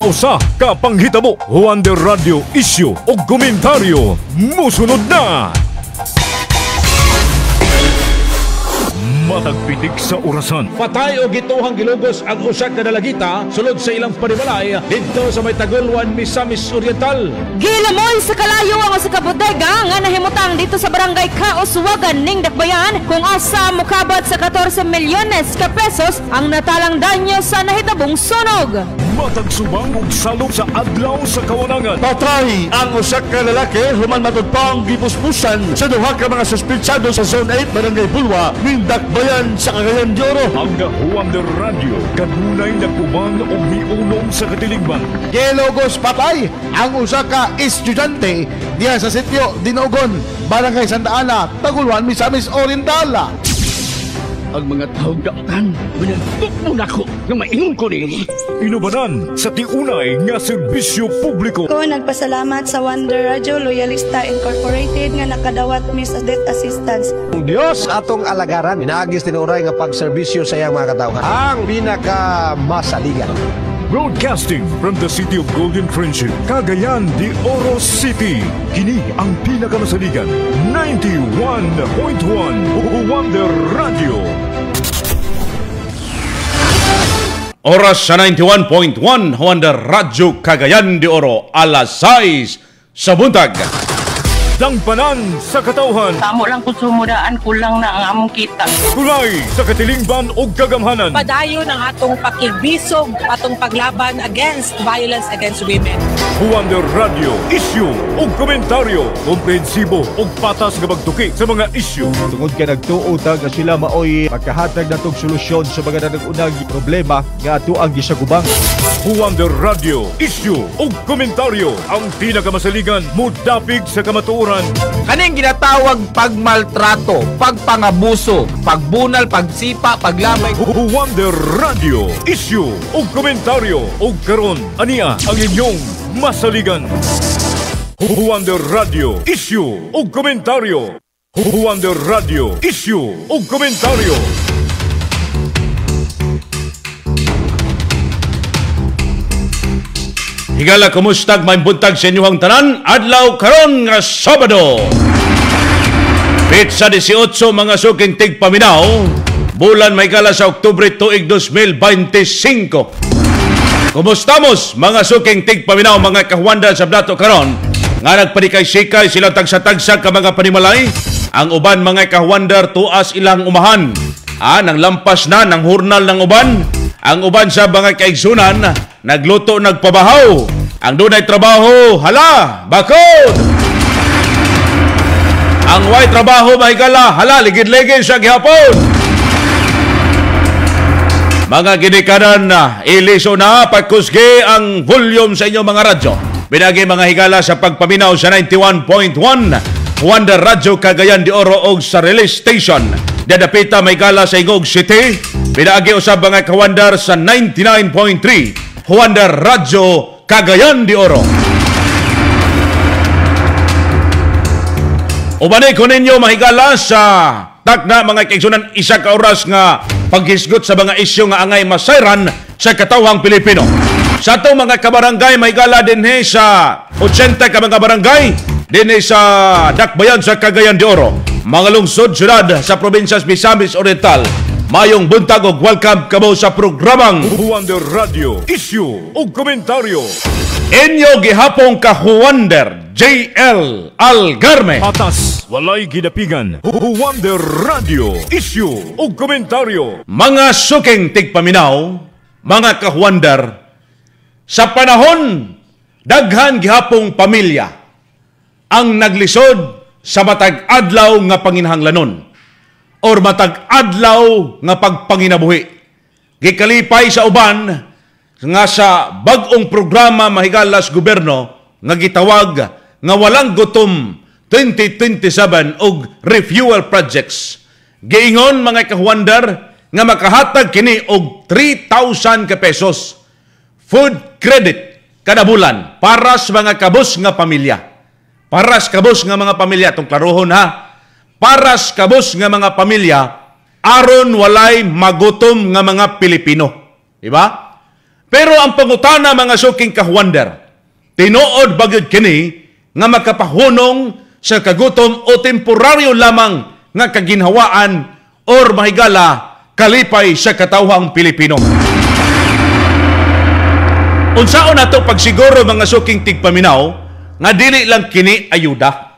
Usa ka panghitabo, Wonder Radio issue o komentaryo musunod na. Matagpitik sa orasan. Patay o gituhang gilugos ang usa ka dalagita sulod sa ilang panimalay didto sa may Tagulwan, Misamis Oriental. Gilamoy sa kalayo ang sa kabodega nga nahimutang dito sa barangay Kauswagan ning Dakbayan kung asa mukabot sa 14 milyones ka pesos ang natalang danyo sa nahitabong sunog. Matagsubang og salog sa adlaw sa kawanangan. Patay ang usa ka lalaki human matud pa ang gipuspusan sa duha ka mga suspitsado sa Zone 8 Barangay Bulwa ning Dakbayan sa Cagayan de Oro. Ang Wonder Radio kanunay nagubang o miulong sa katilingban. Gilugos patay ang usa ka estudyante diha sa sitio Dinogon, Barangay Santa Ana, Tagulwan, Misamis Oriental. Ang mga taong daotan, binantok mo na ako ng maingon ko niyo. Inubanan sa tiunay nga serbisyo publiko. Ko nagpasalamat sa Wonder Radio Loyalista Incorporated nga nakadawat Miss Death Assistance. Dios atong alagaran, inaagis tinuray nga pagserbisyo sa iyang mga katawhan. Ang pinakamasaligan. Broadcasting from the city of Golden Friendship, Cagayan de Oro City. Kini ang pinakamasaligan, 91.1 Wonder Radio. Oras sa 91.1 Wonder Radio Cagayan de Oro, alas 6 sa buntag. Dangpanan sa katawhan. Tamo lang kung sumudaan, kulang na ang among kita. Tulay sa katilingban o kagamhanan. Padayon ang atong pakilbisog, atong paglaban against violence against women. Wonder Radio, issue o komentaryo. Komprehensibo o patas nga pagtuki sa mga issue. Tungod ka nagtuotag nga sila maoy magkahatag na itong solusyon sa mga nanag-unang problema nga ato ang gisagubang. Wonder Radio, issue o komentaryo. Ang pinakamasaligan, mudapig sa kamatuoran. Kaning ginatawag pagmaltrato, pagpangabuso, pagbunal, pagsipa, paglamay. Wonder Radio, issue o komentaryo. O karon, aniya ang inyong masaligan. Wonder Radio, issue o komentaryo. Wonder Radio, issue o komentaryo. Higala, kumustag may buntag sa inyong tanan, adlaw karon nga Sabado. Pitsa 18 mga suking tigpaminaw, bulan may gala sa Oktubre tuig 2025. Kumustamos mga suking tigpaminaw, mga kahuanda sa Blato karon, nga nagpadikay-sikay sila tagsa-tagsa ka mga panimalay, ang uban mga kahuandar tuas ilang umahan. Nang lampas na ng hurnal ng uban, ang uban sa mga kaigsunan, nagluto, nagpabahaw. Ang dunay trabaho, hala, bakod! Ang way trabaho, mahigala, hala, ligid-ligid sa gihapon. Mga ginikanan na, iliso na, pagkusgi ang volume sa inyong mga radyo. Binagi mga higala sa pagpaminaw sa 91.1 Wonder Radio Cagayan de Oro og sa release station. Dadapita may gala sa Ingog City. Binagi usab mga kawandar sa 99.3 Wonder Radio Cagayan de Oro. Ubanay ko ninyo mahigala sa takna mga kaigsunan, isa ka oras nga paghisgot sa mga isyu nga angay masayran sa katawhang Pilipino. Sa itong mga kabarangay mahigala dinhi sa 80 ka mga barangay dinhi sa Dakbayan sa Cagayan de Oro, mga lungsod syudad sa probinsya Misamis Oriental. Mayong buntag og welcome kamo sa programang Wonder Radio, issue o komentaryo. Inyo gihapong kahuwander JL Algarme. Patas, walay gidapigan. Wonder Radio, issue o komentaryo. Mga suking tigpaminaw, mga kahuwander, sa panahon daghan gihapong pamilya ang naglisod sa matag adlaw nga panginahanglanon or matag adlaw nga pagpanginabuhi. Gikalipay sa uban nga sa bag-ong programa mahigalas gobyerno nga gitawag nga walang gutom 2027 og refuel projects. Giingon mga kahuandar nga makahatag kini og 3,000 ka pesos food credit kada bulan para sa mga kabus nga pamilya. Para sa kabus nga mga pamilya, itong klarohon ha, para sa kabus nga mga pamilya, aron walay magutom nga mga Pilipino. Diba? Pero ang pangutana mga suking kahuwander, tinuod bagyod kini nga makapahunong sa kagutom o temporaryo lamang nga kaginhawaan or mahigala kalipay sa katawhang Pilipino. Unsaon nato pagsiguro mga suking tigpaminaw nga dili lang kini ayuda,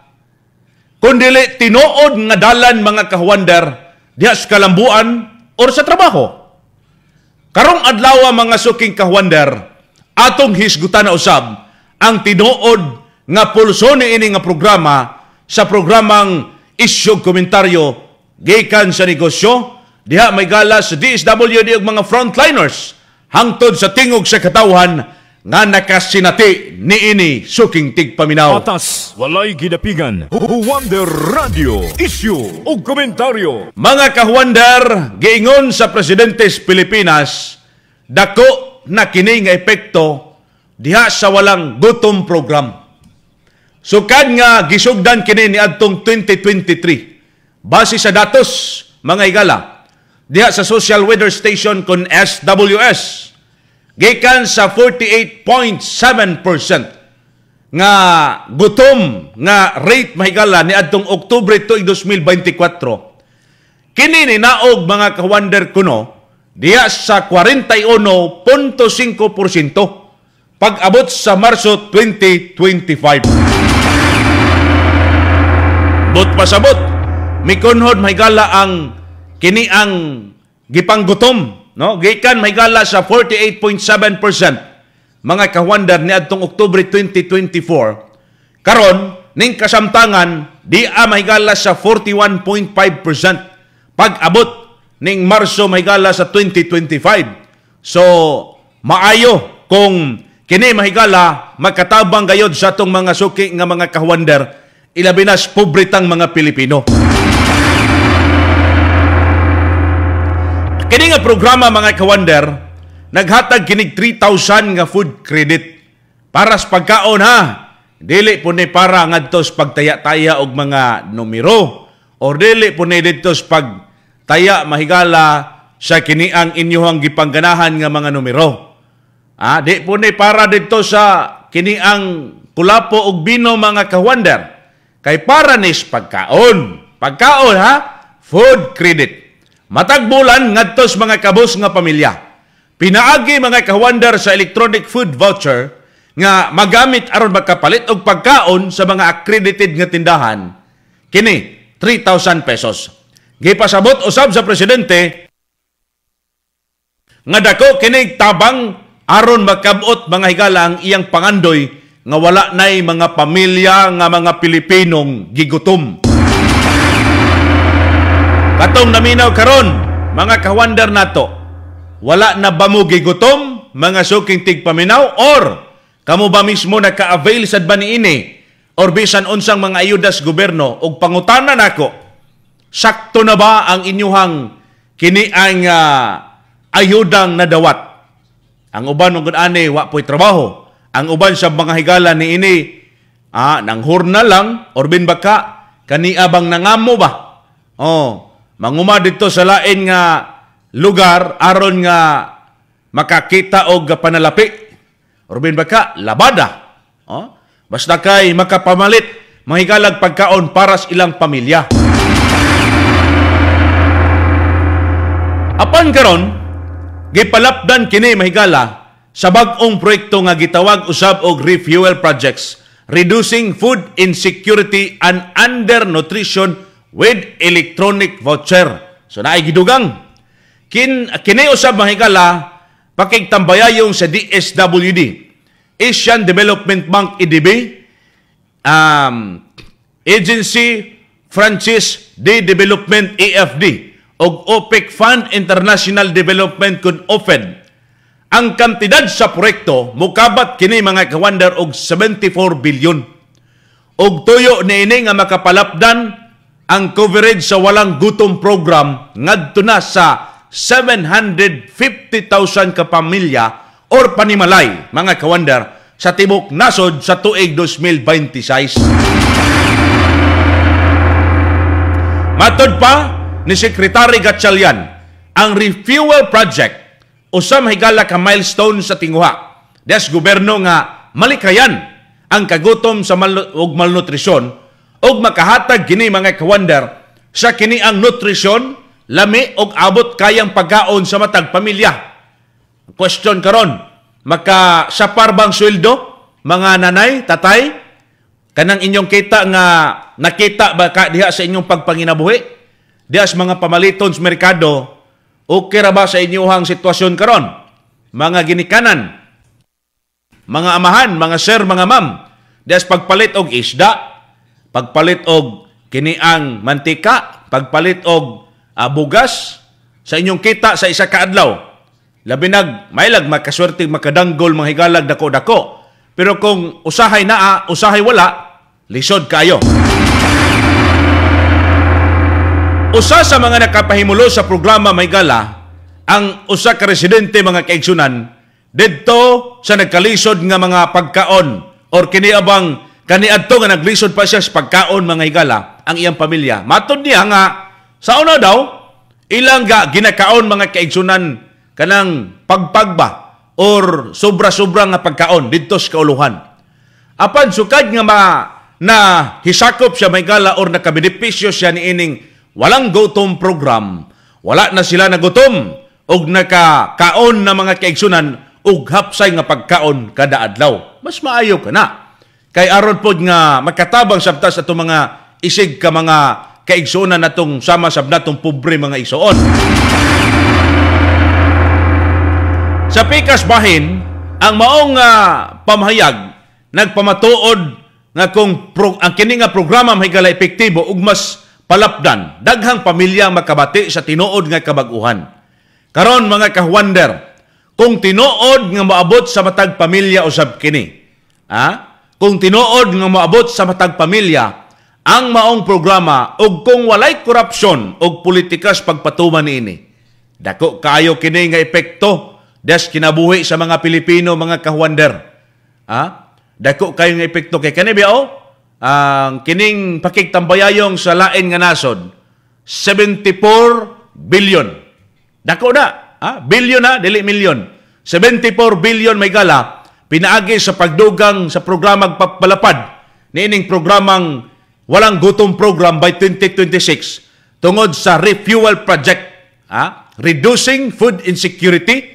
kundi tinuod nga dalan mga kahuwander diha sa kalambuan or sa trabaho. Karong adlaw mga suking kahuwander, atong hisgutan na usab ang tinuod nga pulso niini nga programa sa programang Isyog Komentaryo gikan sa negosyo diha may gala sa DSWD ug mga frontliners hangtod sa tingog sa katawhan nga nakasinati niini suking tigpaminaw. Atas walay gidapigan. Huwander Radio, Isyu ug Komentaryo. Mga kahuwander, giingon sa Presidentes Pilipinas, dako na kini nga epekto diha sa walang gutom program. Sukad nga gisugdan kini ni adtong 2023 base sa datos mga higala diha sa social weather station kon SWS gikan sa 48.7% nga gutom nga rate mahigala ni adtong Oktubre 2024. Kini ni naog mga kahuwander kuno diha sa 41.5% pag-abot sa Marso 2025. Bot pasabot, mikunhod mahigala ang kini ang gipanggutom, no? Gikan mahigala sa 48.7% mga kahuwander ni adtong Oktubre 2024. Karon ning kasamtangan di mahigala sa 41.5% pag-abot ning Marso mahigala sa 2025. So maayo kung kini mahigala magkatabang gayod sa atong mga suki nga mga kahuwander, ilabi na pobretang mga Pilipino. Kini nga programa mga kahuwander, naghatag kinig 3,000 nga food credit para sa pagkaon ha. Dili po ni para ngadto sa pagtaya-taya og mga numero or dili po ni dito sa pagtaya mahigala sa kini ang inyong gipangganahan nga mga numero. Di po ni para dito sa kini ang kulapo og bino mga kahuwander. Kay para nis pagkaon. Pagkaon ha, food credit. Matag bulan ngadto sa mga kabus nga pamilya. Pinaagi mga kahuwander sa electronic food voucher nga magamit aron magkapalit og pagkaon sa mga accredited nga tindahan. Kini 3,000 pesos. Gipasabot usab sa presidente nga dako kini tabang aron magkabot mga higala ang iyang pangandoy nga wala nay mga pamilya nga mga Pilipinong gigutom. Katong naminaw karon mga kahuwander nato, wala na ba mo gigutom mga suking tigpaminaw or kamo ba mismo naka-avail sad ba niini or bisan unsang mga ayudas gobyerno og pangutana nako, sakto na ba ang inyuhang kini ang ayudang nadawat? Ang uban ug ani wa po'y trabaho. Ang uban sa mga higala ni ini, nang hurna lang, or bin baka, kani abang nangamo ba? Manguma dito sa lain nga lugar, aron nga makakita og panalapi. Or bin baka, labada. Basta kay makapamalit, mahigalag pagkaon para sa ilang pamilya. Apan karon, gipalapdan kini mahigala sa bag-ong proyekto nga gitawag usab og refuel projects, reducing food insecurity and undernutrition with electronic voucher. So naay gidugang. Kini usab mahigala pakigtambayayong sa DSWD, Asian Development Bank EDB, Agency Francis de Development AFD og OPEC Fund International Development kun OFED. Ang kantidad sa proyekto mukabat kini mga kahuwander og 74 bilyon. Og tuyo niini nga makapalapdan ang coverage sa walang gutom program ngadto na sa 750,000 ka pamilya or panimalay mga kahuwander sa tibok nasod sa tuig 2026. Matod pa ni Secretary Gatchalian, ang refuel project usa mahigala ka milestone sa tinguha. Des gobyerno nga malikayan ang kagutom sa ug malnutrisyon ug makahatag kini mga kawander sa kini ang nutrisyon, lami og abot kayang pagkaon sa matag pamilya. Question karon, makasapar bang sweldo mga nanay, tatay? Kanang inyong kita nga nakita ba ka diha sa inyong pagpanginabuhi? Diha sa mga pamaliton sa merkado, okay ra ba sa inyong sitwasyon karon? Mga ginikanan, mga amahan, mga sir, mga ma'am, diha sa pagpalit og isda, pagpalit og kiniang mantika, pagpalit og bugas sa inyong kita sa isa ka adlaw. Labi mailag makaswerte makadanggol mga higalag dako-dako. Pero kung usahay naa, usahay wala, lisod kayo. Usa sa mga nakapahimulo sa programa Maygala, ang usa ka residente mga kaigsunan didto sa nagkalisod nga mga pagkaon or kiniabang kaniadto nga naglisod pa siya sa pagkaon mga higala ang iyang pamilya. Matod niya nga sa una daw ilang ginakaon mga kaigsunan kanang pagpagba or sobra-sobra nga pagkaon didto sa kauluhan. Apan sukad nga na hisakop siya may gala or nakabenepisyo siya niining walang gutom program, wala na sila nagutom og nakakaon na mga kaigsunan og hapsay nga pagkaon kada adlaw. Mas maayo ka na. Kay aron pod nga makatabang sabta sa itong mga isig ka mga kaigsunan natong sama sab natong pobre mga igsuon. Sa pikas bahin, ang maong pamahayag nagpamatuod nga kung ang kini nga programa mahigala epektibo ug mas palapdan, daghang pamilya makabati sa tinuod nga kabag-uhan. Karon mga kahuander, kung tinuod nga moabot sa matag pamilya usab kini, kung tinuod nga moabot sa matag pamilya ang maong programa ug kung walay korupsyon ug politikas pagpatuman niini, dako kaayo kini nga epekto des kinabuhi sa mga Pilipino mga kahuander. Dako kayo nga epekto kay kani biao ang kining pakigtambayayong sa lain nga nasod 74 billion. Dako na, billion na dili milyon. 74 billion may gala pinaagi sa pagdugang sa programang papalapad niining programang walang gutom program by 2026 tungod sa refuel project, reducing food insecurity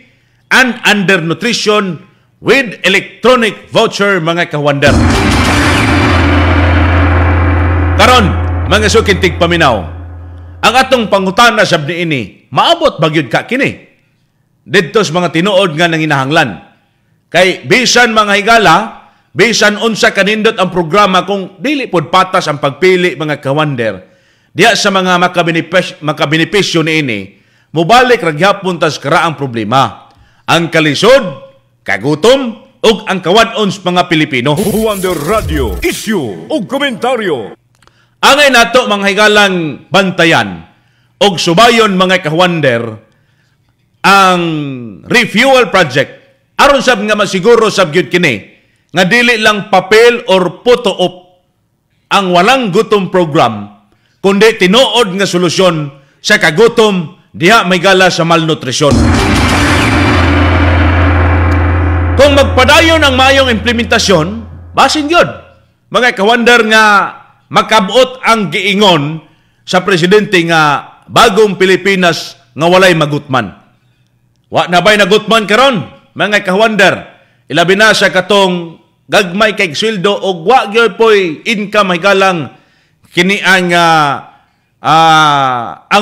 and undernutrition with electronic voucher mga kawander. Karon, mga sukintig paminaw, ang atong pangutana sab niini, maabot bagyod ka kini didto sa mga tinuod nga nanginahanglan. Kay bisan mga higala, bisan unsa kanindot ang programa kung dili pod patas ang pagpili mga kawander, diya sa mga makabenepisyo niini, mubalik ra gyapon tas karaang problema. Ang kalisod, kagutom, ug ang kawan-on sa mga Pilipino. Wonder Radio, issue ug komentaryo. Angay nato mga higalang bantayan ug subayon mga kawander ang refuel project aron sab nga masiguro sab gyud kini nga dili lang papel or photo op ang walang gutom program kundi tinuod nga solusyon sa kagutom diha may gala sa malnutrisyon. Kung magpadayon ang mayong implementasyon, basin yun. Mga kawander nga makabot ang giingon sa presidente nga bagong Pilipinas nga walay magutman. Wa na ba'y nagutman karon mga kawander? Ilabi na sa katong gagmay kay sweldo o wa gyud po'y income higalang kini ang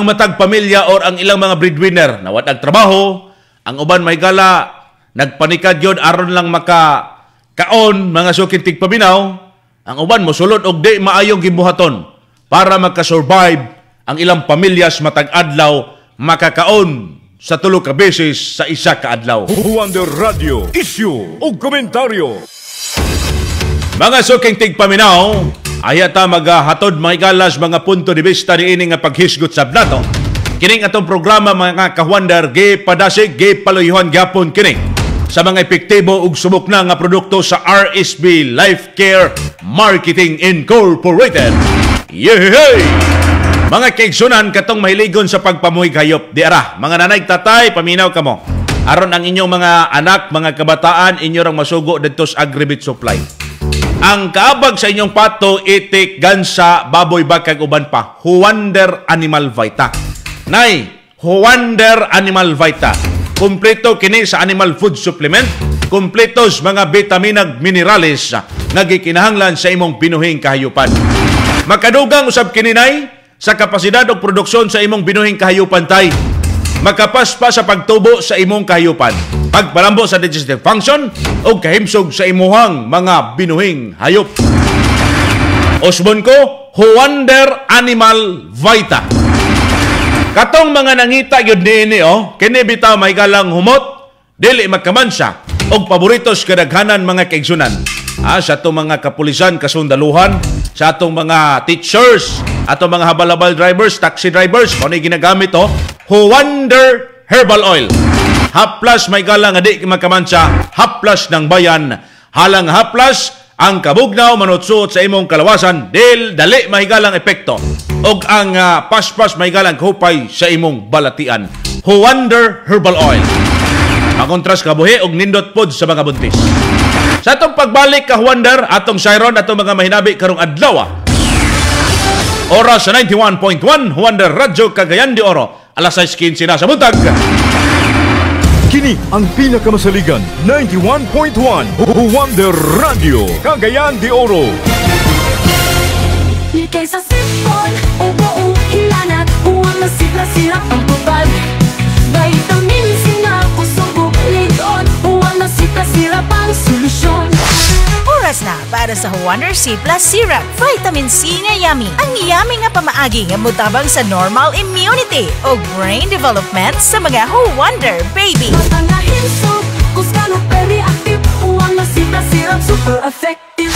matag pamilya or ang ilang mga breadwinner na wa nagtrabaho, ang uban may gala nagpanikad yun aron lang makakaon mga sukintig paminaw, ang uban mo sulod og di maayong gibuhaton para makasurvive ang ilang pamilyas matag adlaw makakaon sa 3 ka beses sa isa ka adlaw. Wonder Radio, issue ug komentaryo. Mga sukintig paminaw, ayata maghatod mga galas mga punto de vista niini nga paghisgot sab nato. Kining atong programa mga kahuander gipadasig gipaluyuhan gyapon kini sa mga epektibo ug subok na nga produkto sa RSB Life Care Marketing Incorporated. Yehey! Mga kaigsunan katong mahiligon sa pagpamuhi hayop. Di ara, mga nanay tatay, paminaw kamo. aron ang inyong mga anak, mga kabataan, inyo rang masugo dito sa Agribit Supply. Ang kaabag sa inyong pato, itik, gansa, baboy, bakag, uban pa, Huwander Animal Vita. Nay, Huwander Animal Vita. Kumpleto kini sa animal food supplement, kumpleto sa mga bitaminag minerales nga gikinahanglan sa imong binuhing kahayupan. Makadugang usab kini nay sa kapasidad o produksyon sa imong binuhing kahayupan tay. Makapas pa sa pagtubo sa imong kahayupan, pagpalambo sa digestive function o kahimsog sa imuhang mga binuhing hayop. Osbon ko, Huwander Animal Vita. Katong mga nangita yun ni kini bitaw may galang humot, dili magkamansa, o paboritos kadaghanan mga kaigsunan. Sa atong mga kapulisan, kasundaluhan, sa atong mga teachers, atong mga habal-habal drivers, taxi drivers, kung ano ginagamit Huwander Herbal Oil. Haplas may galang nga di magkamansa, haplas ng bayan. Halang haplas, ang kabugnaw manutsuot sa imong kalawasan, dali mahigalang epekto. Og ang paspas mahigalang hupay sa imong balatian. Huwander Herbal Oil. Makontras kabuhi og nindot pod sa mga buntis. Sa atong pagbalik ka Huwander, atong Siron, atong mga mahinabi karong adlaw. Oras sa 91.1 Huwander Radyo Cagayan de Oro. Alas 6:15 na sa buntag. Kini ang pinakamasaligan 91.1 Huwander Radio Cagayan de Oro. Kaysa sipon o buong hilanat, huwag nasira ang tubad. Vitamin C na kusubok lidon, huwag nasira pang solusyon. Oras na para sa Huwander C Plus Syrup. Vitamin C nga yummy. Ang yummy nga pamaagi nga mutabang sa normal immunity o brain development sa mga Huwander baby. Matangahin so, kuskano very active, huwag nasira super effective.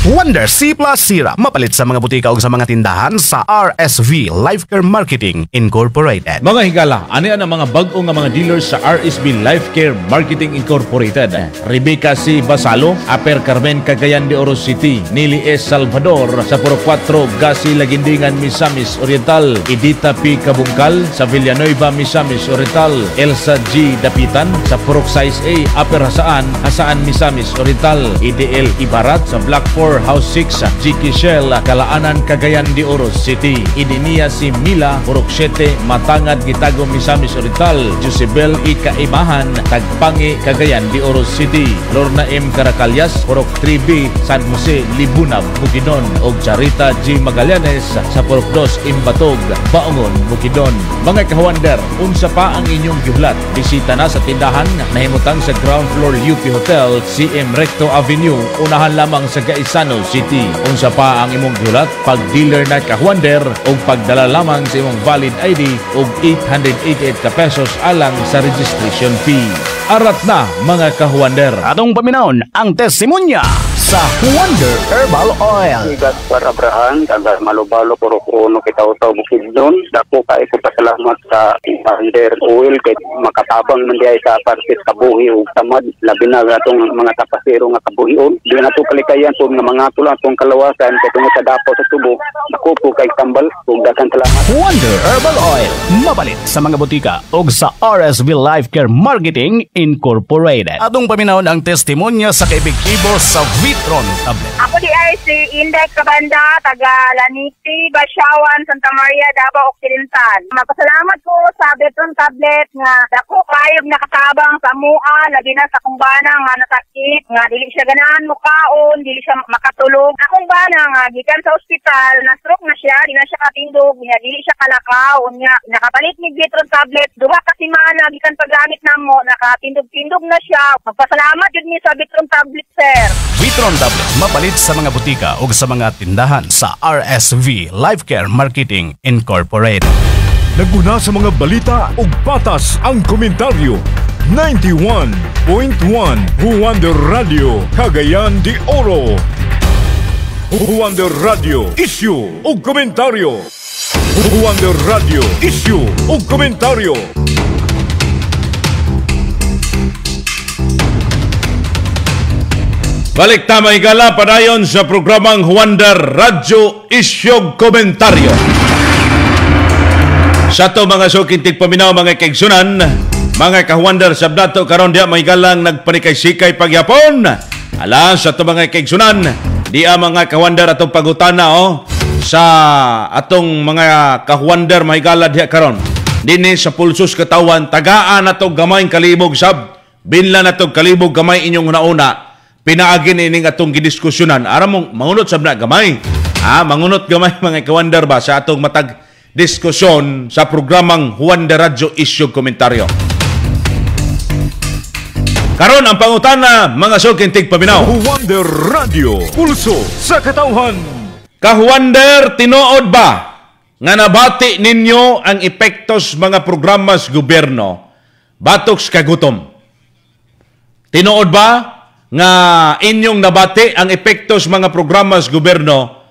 Huwander C Plus Syrup, mapalit sa mga butika o sa mga tindahan sa RSV Life Care Marketing Incorporated. Mga higala, ani ang mga bag-o nga mga dealers sa RSV Life Care Marketing Incorporated. Rebecca C. Basalo, Aper Carmen Cagayan de Oro City, Nili S. Salvador, sa Puro 4, Gasi Lagindingan, Misamis Oriental, Edita P. Kabungkal, sa Villanueva, Misamis Oriental, Elsa G. Dapitan, sa Purok Size A, Aper Hasaan, Misamis Oriental, EDL Ibarat, sa Black 4, House 6, G.K. Shell, Kalaanan, Cagayan de Oro City. Idiniya si Mila, Purok 7, Matangad, Gitago, Misamis Oriental, Josebel I. Kaimahan, Tagpangi, Cagayan de Oro City. Lorna M. Caracalyas, Purok 3B, San Jose, Libunab, Bukidnon, og Charita G. Magallanes, sa Purok 2, Imbatog, Baongon, Bukidnon. Mga kahuwander, unsa pa ang inyong gihulat? Bisita na sa tindahan na himutang sa ground floor UP Hotel, CM Recto Avenue, unahan lamang sa Gaisano City. Unsa pa ang imong gihulat? Pag-dealer na kahuwander o pagdala lamang sa imong valid ID og 888 ka pesos alang sa registration fee. Arat na mga kahuwander. Atong paminawon ang testimonya sa Huwander Herbal Oil. Igas para Abraham, taga Malubalo, Puro Kuno, Kitaw-Taw, Bukidnon. Dako kayo ko pasalamat sa Huwander Oil kay makatabang man diay sa partis kabuhi o tamad. Labi na atong mga tapasero nga kabuhion. Di na ito kalikayan po nga mga tulang itong kalawasan kay tungod sa dapo sa tubo. Dako po kay tambal. Dakan salamat. Huwander Herbal Oil. Mabalit sa mga butika o sa RSV Life Care Marketing Incorporated. Atong paminawon ang testimonya sa kaibig-ibo sa Vitron Tablet. Ako di ay si Inday Cabanda, taga Laniti, Basyawan, Santa Maria, Davao Occidental. Magpasalamat ko sa Vitron Tablet nga dako kayog nakatabang sa mua, labi na sa akong bana nga nasakit, nga dili siya ganahan mukaon, dili siya makatulog. Akong bana nga gikan sa ospital, na-stroke na siya, di na siya katindog, dili siya kalakaw, nga nakapalit ni Vitron Tablet, duha ka semana gikan paggamit namo, nakatindog-tindog na siya. Magpasalamat jud ni sa Vitron Tablet, sir. Vitron Tablet mapalit sa mga butika o sa mga tindahan sa RSV Life Care Marketing Incorporated. Naguna sa mga balita ug patas ang komentaryo. 91.1 Huwander Radio Cagayan de Oro. Huwander Radio Issue ug komentaryo. Huwander Radio Issue ug komentaryo. Balik tama higala padayon sa programang Huwander Radyo Isyog Komentaryo. Sa to mga sukintig paminaw mga kaigsunan, mga kahuandar sa dato karon diya may galang nagpanikay-sikay pagyapon. Ala sa to mga kaigsunan, diya mga kahuandar atong pagutana sa atong mga kahuandar may gala diya karon. Dinhi sa pulsos katawan tagaan nato gamay kalibog sab. Binla nato kalibog gamay inyong nauna. Pinaagin ining atong gidiskusyonan. Ara mong mangunot sab na gamay. Mangunot gamay mga kahuandar ba sa atong matag diskusyon sa programang Huwanda Radio Issue Komentaryo. Karon ang pangutana mga sukintig paminaw. Huwanda Radio, pulso sa katauhan. Kahuwander, tinuod ba nga nabati ninyo ang epektos mga programa sa gobyerno batok sa kagutom? Tinuod ba nga inyong nabati ang epektos mga programa sa gobyerno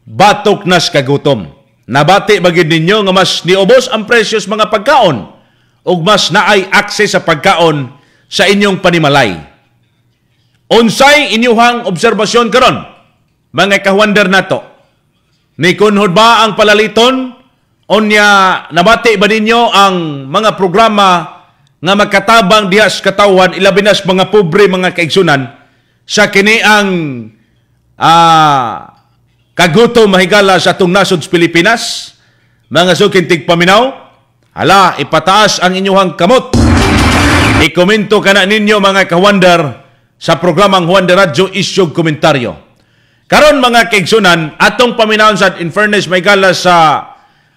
batok na sa kagutom? Nabati bagid ninyo nga mas niubos ang presyos mga pagkaon ug mas naay akses sa pagkaon sa inyong panimalay. Unsay inyuhang obserbasyon karon mga kahuwander nato? Ni kunhod ba ang palaliton? Onya nabati ba ninyo ang mga programa nga magkatabang diha sa katawan ilabi na sa mga pobre mga kaigsunan sa kini ang kagutom mahigala sa atong nasod sa Pilipinas? Mga sukintig paminaw, hala, ipataas ang inyuhang kamot. Ikomento ka na ninyo mga kahuandar sa programang Huwanda Radio Issue Komentaryo. Karon mga kaigsunan, atong paminawon sa in fairness mahigala sa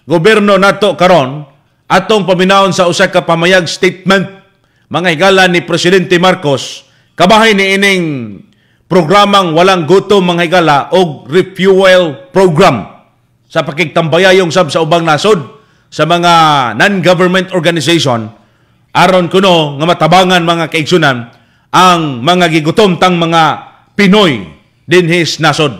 gobyerno nato karon, atong paminawon sa usa ka pamayag statement mga higala ni Presidente Marcos kabahay ni ining programang walang gutom mga higala o refuel program sa pakigtambayayong sab sa ubang nasod sa mga non-government organization aron kuno nga matabangan mga kaigsunan ang mga gigutom tang mga Pinoy dinhis nasod.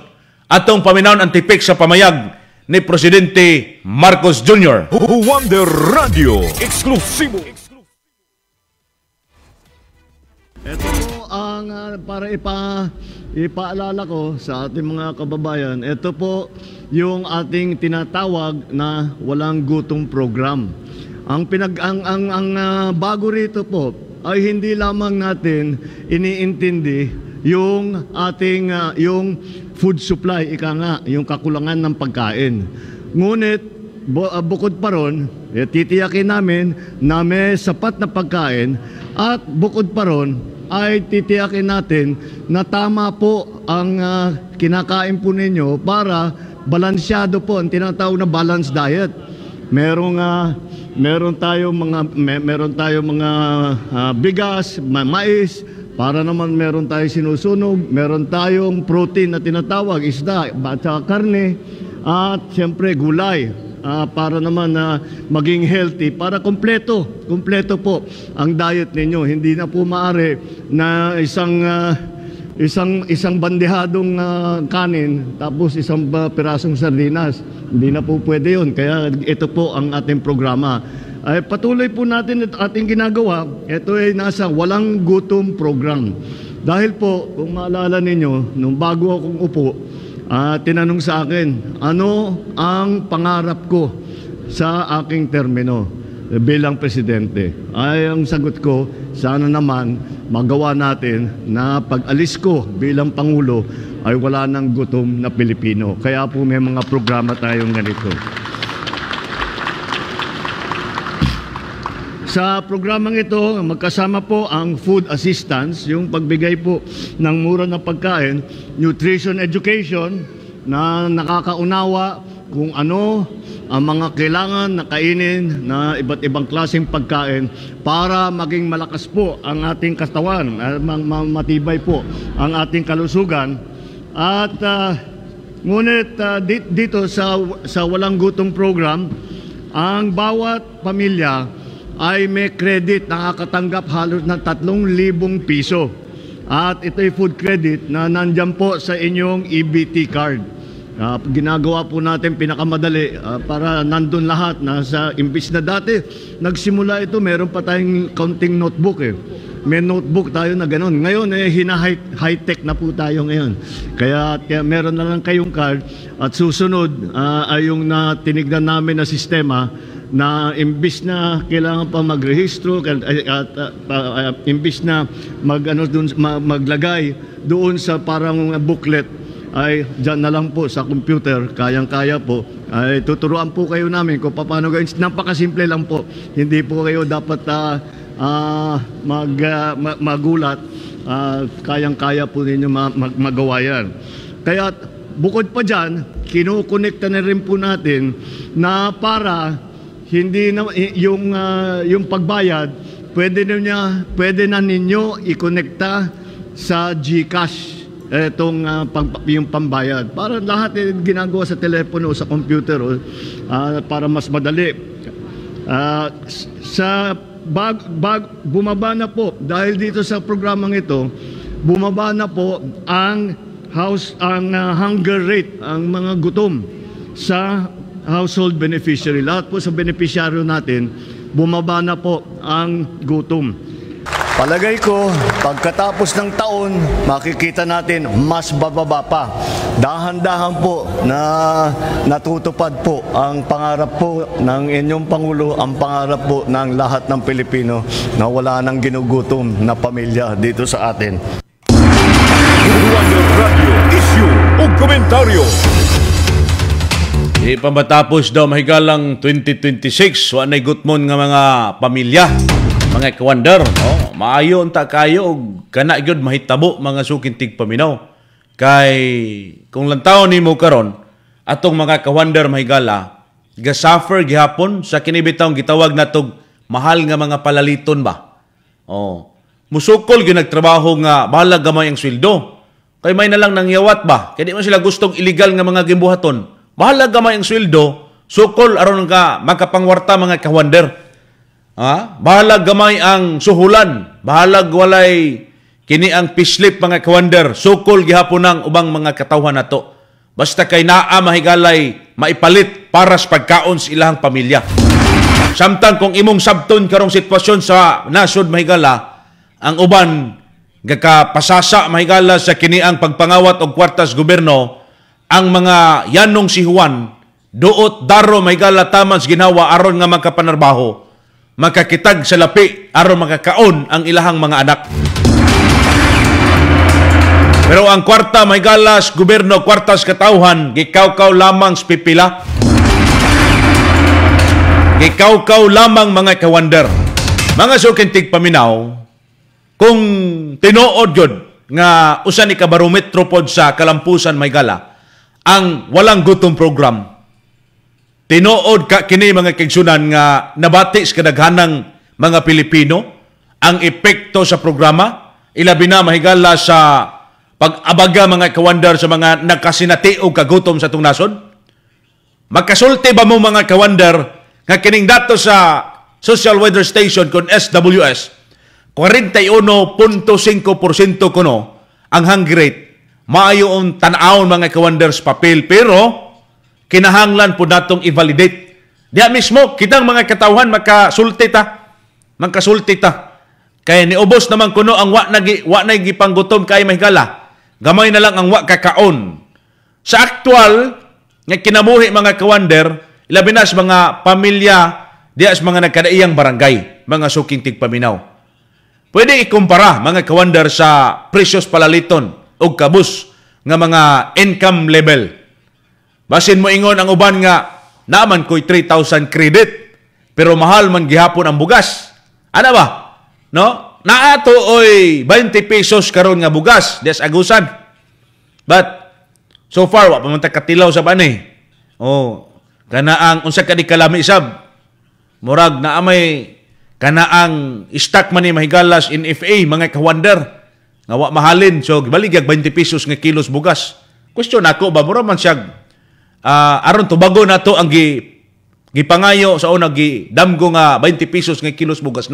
Atong paminawon ang tipik sa pamayag ni Presidente Marcos Jr. Huwanda Radio, eksklusibo. Ito po ang para ipaalala ko sa ating mga kababayan. Ito po yung ating tinatawag na walang gutom program. Ang bago rito po ay hindi lamang natin iniintindi yung ating yung food supply, ika nga, yung kakulangan ng pagkain. Ngunit bukod pa ron, titiyakin namin na may sapat na pagkain at bukod pa ron ay titiyakin natin na tama po ang kinakain po ninyo para balansyado po ang tinatawag na balanced diet. Meron tayong mga bigas, mais, para naman meron tayong sinusunog, meron tayong protein na tinatawag, isda, at karne, at siyempre gulay. Para naman maging healthy, para kompleto po ang diet ninyo. Hindi na po maaari na isang bandehadong kanin tapos isang pirasong sardinas. Hindi na po pwede yun. Kaya ito po ang ating programa. Ay patuloy po natin at ating ginagawa. Ito ay nasa walang gutom program. Dahil po, kung maalala ninyo, nung bago akong upo, tinanong sa akin, ano ang pangarap ko sa aking termino bilang presidente? Ay ang sagot ko, sana naman magawa natin na pag-alis ko bilang Pangulo ay wala nang gutom na Pilipino. Kaya po may mga programa tayong ganito. Sa programang ito, magkasama po ang food assistance, yung pagbigay po ng mura na pagkain, nutrition education, na nakakaunawa kung ano ang mga kailangan na kainin na iba't ibang klaseng pagkain para maging malakas po ang ating katawan, matibay po ang ating kalusugan. At ngunit dito sa walang gutom program, ang bawat pamilya ay may credit, nakakatanggap halos ng 3,000 piso. At ito'y food credit na nandyan po sa inyong EBT card. Ginagawa po natin pinakamadali para nandun lahat. Imbis na dati, nagsimula ito, meron pa tayong counting notebook May notebook tayo na gano'n. Ngayon, high-tech na po tayo ngayon. Kaya meron na lang kayong card at susunod ay yung tinignan namin na sistema na imbis na kailangan pa magrehistro at imbis na maglagay doon sa parang booklet, ay dyan na lang po sa computer, kayang-kaya po, ay tuturuan po kayo namin kung paano gawin. Napakasimple lang po, hindi po kayo dapat magulat, kayang-kaya po ninyo magawa yan. Kaya bukod pa dyan, kinukonekta na rin po natin na para hindi na yung pagbayad, pwede na ninyo i-konekta sa GCash yung pambayad. Para lahat ginagawa sa telepono o sa computer para mas madali. Bumaba na po dahil dito sa programang ito, bumaba na po ang hunger rate, ang mga gutom sa household beneficiary. Lahat po sa beneficiaryo natin, bumaba na po ang gutom. Palagay ko, pagkatapos ng taon, makikita natin mas bababa pa. Dahan-dahan po na natutupad po ang pangarap po ng inyong Pangulo, ang pangarap po ng lahat ng Pilipino na wala nang ginugutom na pamilya dito sa atin. Wonder Radio, issue o komentaryo. Di pa matapos daw mahigalang 2026, wanay gutmon nga mga pamilya, mga kawander. Maayo unta kayo og kana gyud mahitabo mga sukintig paminaw. Kay kung lantaw nimo karon atong mga kawander mahigala, gasuffer gihapon sa kinibitawng gitawag natog mahal nga mga palaliton ba. Musukol gyud nagtrabaho nga bahala gamay ang sweldo. Kay may na lang nangyawat ba? Kay di man sila gustong illegal nga mga gimbuhaton. Bahala gamay ang sweldo, sukol aron nga magkapangwarta mga kawander. Bahala gamay ang suhulan, bahala walay kini ang pislip mga kawander, sukol gihapon ng ubang mga katawhan nato. Basta kay naa mahigalay maipalit para sa pagkaon sa ilang pamilya. Samtang kung imong sabton karong sitwasyon sa nasod mahigala, ang uban gakapasasa mahigala sa kini ang pagpangawat og kwartas gobyerno, ang mga yanong si Juan duot daro mahigala taman sa ginawa aron nga makapanarbaho, makakitag sa lapi aron makakaon ang ilahang mga anak. Pero ang kwarta mahigalas gobyerno, kwartas katawhan, gikawkaw lamang sa pipila. Gikawkaw lamang mga kawander. Mga sukintig paminaw, kung tinuod yun nga usan ni kabarometro pod sa kalampusan mahigala, ang walang gutom program, tinuod ka kini mga kaigsunan nga nabati sa kadaghanang mga Pilipino ang epekto sa programa, ilabi na mahigala sa pag-abaga mga kawander sa mga nakasinati o kagutom sa itong nasod. Magkasulti ba mo mga kawander nga kining dato sa Social Weather Station kon SWS, 41.5% kuno ang hunger rate. Maayo ang tan-awon mga kawander sa papel, pero kinahanglan po natong i-validate. Diya mismo, kitang mga katawhan makasulti ta. Kaya niubos naman kuno ang wa na gipanggutom kay mahigala. Gamay na lang ang wa kakaon. Sa aktual nga kinabuhi mga kawander, ilabi na sa mga pamilya diya sa mga nagkadaiyang barangay, mga suking tigpaminaw. Pwede ikumpara mga kawander sa presyos palaliton o kabus nga mga income level. Basin mo ingon ang uban nga naman ko'y 3,000 credit pero mahal man gihapon ang bugas. Ano ba? No? Naato oy 20 pesos karon nga bugas des agusan. But so far wa pa man ta katilaw sa bani. Kanaang unsa ka di kalami sab. Murag na amay kanaang stock man ni mahigalas in FA mga kawander nga wa mahalin, so baligag 20 pesos nga kilos bugas. Question ako ba mura man siya aron tubago nato ang gipangayo sa una gidamgo nga 20 pesos nga kilos bugas.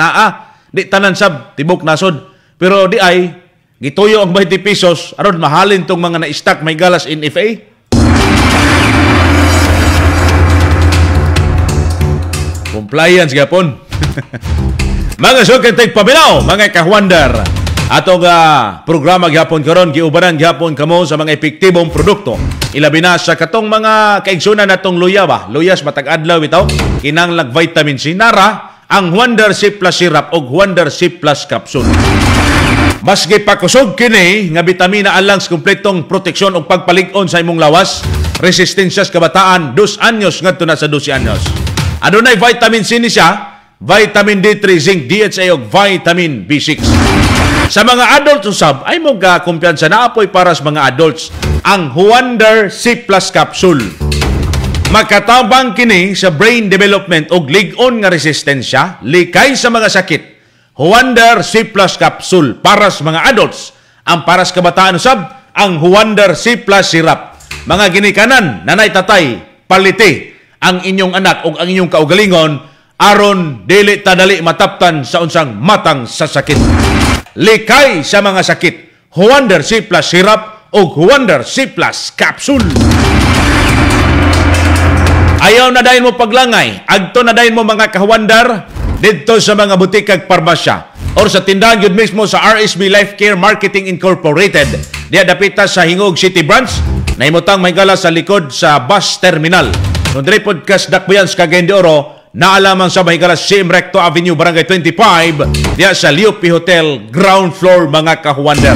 Di tanan sab tibok nasod, pero di ay gituyo ang 20 pesos aron mahalin tong mga na-stock mahigalas in FA. Compliance gapon. Mga sukintig paminaw, mga kawander, Atong programa gihapon karon giubanan gihapon kamo sa mga epektibong produkto. Ilabi na sa katong mga kaigsunan natong luya ba. Luyas matag adlaw bitaw kinahanglan vitamin C nara ang Wonder C Plus Syrup o Wonder C Plus Capsule. Mas gipakusog kini nga bitamina alang sa kumpletong proteksyon o pagpalig-on sa imong lawas, resistensya sa kabataan 2 anyos ngadto na sa 12 anyos. Adunay vitamin C ni siya, vitamin D3, zinc, DHA ug vitamin B6. Sa mga adult usab ay mo ga kumpiyansa na apoy para sa mga adults ang Wonder C Plus Capsule. Makatabang kini sa brain development ug lig-on nga resistensya likay sa mga sakit. Wonder C Plus Capsule para sa mga adults. Ang para sa kabataan usab ang Wonder C Plus Syrup. Mga ginikanan, nanay tatay, paliti ang inyong anak o ang inyong kaugalingon aron dili tadali mataptan sa unsang matang sa sakit. Likay sa mga sakit, Wonder C Plus Syrup o Wonder C Plus Capsule. Ayaw na dayon mo paglangay, agto na dayon mo mga kahwandar dito sa mga butik kag parmasya or sa tindahan yun mismo sa RSB Life Care Marketing Incorporated. Diya dapita sa Hingog City Branch, naimutang may gala sa likod sa bus terminal. Nung diri podcast Dakbayan sa Cagayan de Oro, naalaman sa mahigala CM Recto Avenue, Barangay 25, diya sa Liopi Hotel, ground floor mga kahuwander.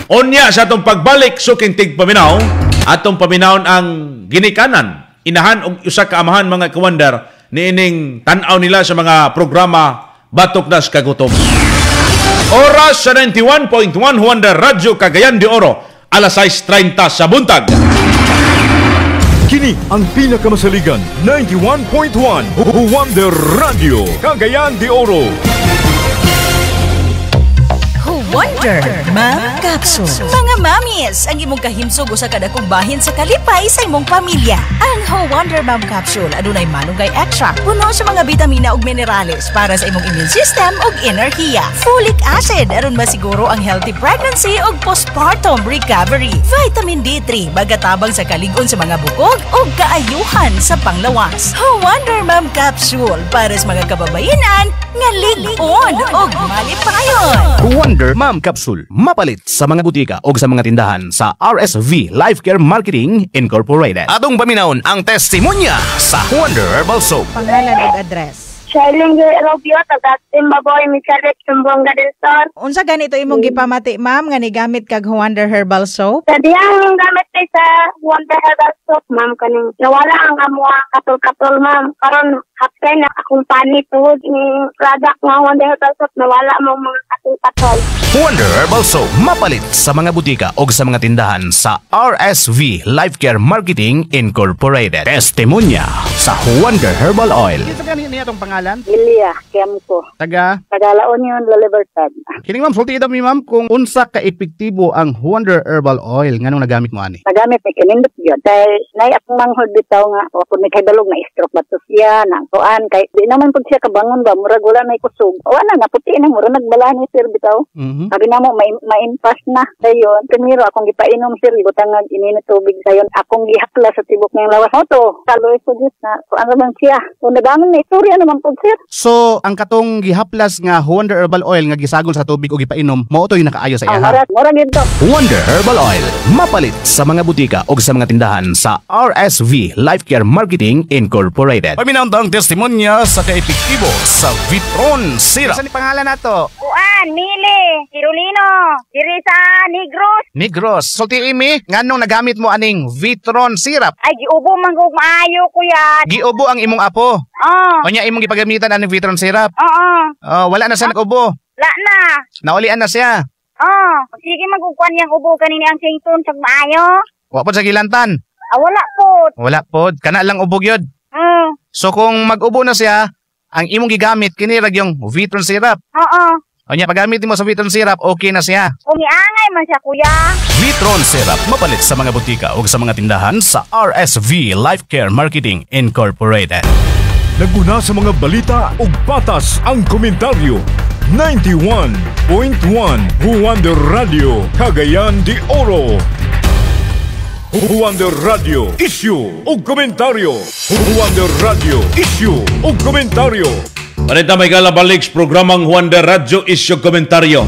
Unya sa atong pagbalik suking tigpaminaw, atong paminawon ang ginikanan, inahan o usa ka amahan mga kahuwander, niining tanaw nila sa mga programa Batok na sa Kagutom. Oras sa 91.1 Wonder Radio Cagayan de Oro, alas 6:30 sa buntag. Kini ang pinakamasaligan 91.1 Wonder Radio Cagayan de Oro. Wonder Mom Capsule. Mga mamis, ang imong kahimsog usa kada kong bahin sa kalipay sa imong pamilya. Ang Wonder Mom Capsule adunay malunggay extract, puno sa mga bitamina ug minerales para sa imong immune system ug enerhiya. Folic acid aron masiguro ang healthy pregnancy ug postpartum recovery. Vitamin D3 magatabang sa kalig-on sa mga bukog ug kaayuhan sa panglawas. Wonder Mom Capsule para sa mga kababayenan nga lig-on ug malipayon. Wonder Mom Capsule, mapalit sa mga butika o sa mga tindahan sa RSV Life Care Marketing Incorporated. Atong paminawon ang testimonya sa Wonder Herbal Soap. Pangalan ug address. Shailene Robio, taga-Team Baboy, Michalet, Sumbonga del Sur. Unsa ganito imong gipamati, ma'am, nga nigamit kag Wonder Herbal Soap? Sa diyang gamit kay sa Wonder Herbal Soap, ma'am, kaning nawala ang amuha katol-katol, ma'am. Karon hapkay na akong panit tungod ng product nga Wonder Herbal Soap, nawala mo mga katol-katol. Wonder Herbal Soap, mapalit sa mga butika o sa mga tindahan sa RSV Life Care Marketing Incorporated. Testimonya sa Wonder Herbal Oil. Isa ganito niya itong pangalan? Ilia, Kiamko. Taga? Tagalaon yun, La Libertad. Kining ma'am, sulti ito mi ma'am kung unsa ka-epektibo ang Wonder Herbal Oil. Nganong nagamit mo ani? Nagamit ni kinindot yun. Dahil nai akong manghod bitaw nga, o kung may kabalog na stroke ba to siya, na kuan, kay di naman po siya kabangon ba, murag wala may kusog. O ana, naputi na, murag nagbala ni sir bitaw. Sabi na mo, ma-impas na. Dayon, primero akong gipainom sir, ibutang ininit tubig dayon. Akong gihakla sa tibok ng lawas. O to, kaloy ko Diyos na, kuan naman siya. Kung nabangon na istorya naman po sir. So, ang katong gihaplas nga Wonder Herbal Oil nga gisagon sa tubig o gipainom, mao to yung nakaayo sa iya ha? Murag dito. Wonder Herbal Oil, mapalit sa mga butika o sa mga tindahan sa RSV Life Care Marketing Incorporated. Paminawon ang testimonya sa ka-epektibo sa Vitron Syrup. Saan ni pangalan nato? Kuan, Mili, Kirulino, diri sa Negros. Negros. Sulti imi, nganong nagamit mo aning Vitron Syrup? Ay, giubo man kog maayo kuya. Giubo ang imong apo. O nya imong gipagamitan aning Vitron Syrup? Wala na siya nag-ubo. Wala na. Naulian na siya. Sige magugkuan yang ubo kanini ang sington sa maayo. Wa po sa gilantan. Wala po. Wala po, kana lang ubog yun. So kung mag-ubo na siya, ang imong gigamit kinirag yung Vitron Syrup. O nya paggamit mo sa Vitron Syrup, okay na siya. Umiangay man siya kuya. Vitron Syrup, mapalit sa mga butika o sa mga tindahan sa RSV Life Care Marketing Incorporated. Naguna sa mga balita ug patas ang komentaryo. 91.1 Wonder Radio Cagayan de Oro. Wonder Radio Issue ug komentaryo. Wonder Radio Issue ug komentaryo. Panita may galabalik programang Wonder Radio Issue Komentaryo.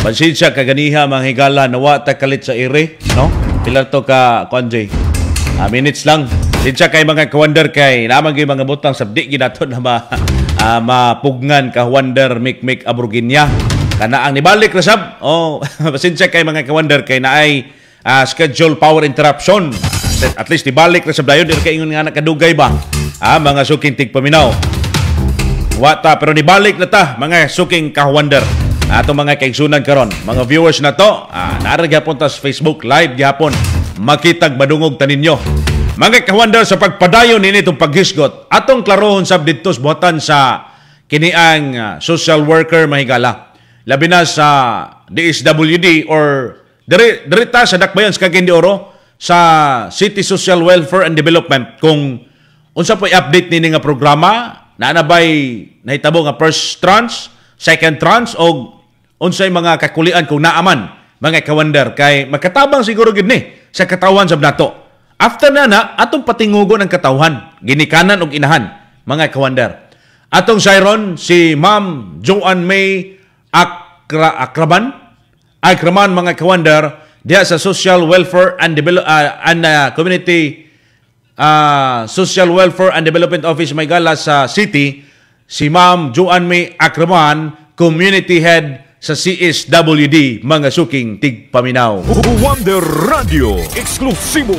Pansensya kaganiha mga higala nawa ta kalit sa ire, no? Pilar to ka Konjay. Minutes lang. Sinsya kay mga kawander kay naman gyud mga butang sabdi ginato na mapugnan ka Wander Mikmik Aburginya. Kana ang nibalik ra sab. Oh, pasensya kay mga kawander kay naay schedule power interruption. At least nibalik ra sab dayon dir kay ingon nga nakadugay ba. Mga suking tigpaminaw. Wata pero nibalik na ta mga suking kawander. Atong mga kaigsunan karon, mga viewers na to, naara gyapon ta sa Facebook live gyapon. Makitag madungog taninyo. Mga kawander sa pagpadayon ini itong paghisgot. Atong klarohon sab didto buhatan sa kiniang social worker mahigala. Labi na sa DSWD or dirita sa Dakbayan sa Cagayan de Oro sa City Social Welfare and Development kung unsa po i-update nini nga programa na nabay nahitabo nga first tranche, second tranche o unsay mga kakulian kung naaman mga kawander kay magkatabang siguro gid ni sa katawan sab nato. After na atong patingugon ang katawhan, ginikanan og inahan mga kawander. Atong sayron si Ma'am Joanne May Akraman mga kawander diya sa Social Welfare and Community Social Welfare and Development Office Maygala sa City. Si Ma'am Joanne May Akraman, Community Head sa CSWD, mga suking tigpaminaw. Wonder Radio, eksklusibo.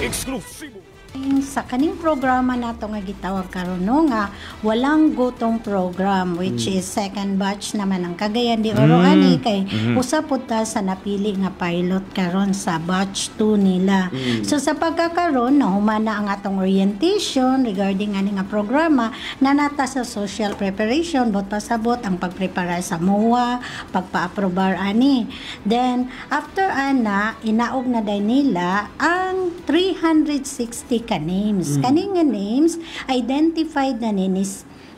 Sa kaning programa nato nga gitawag karon nga walang gutong program which is second batch naman ang Cagayan de Oro ani kay usa pud ta sa napili nga pilot karon sa batch 2 nila. So sa pagkakaron nahumana ang atong orientation regarding ani nga programa na nata sa social preparation bot pasabot ang pagprepara sa MOA, pagpa-aprobar ani. Then after ana inaog na day nila ang 360 names. Kaning nga names identified na ni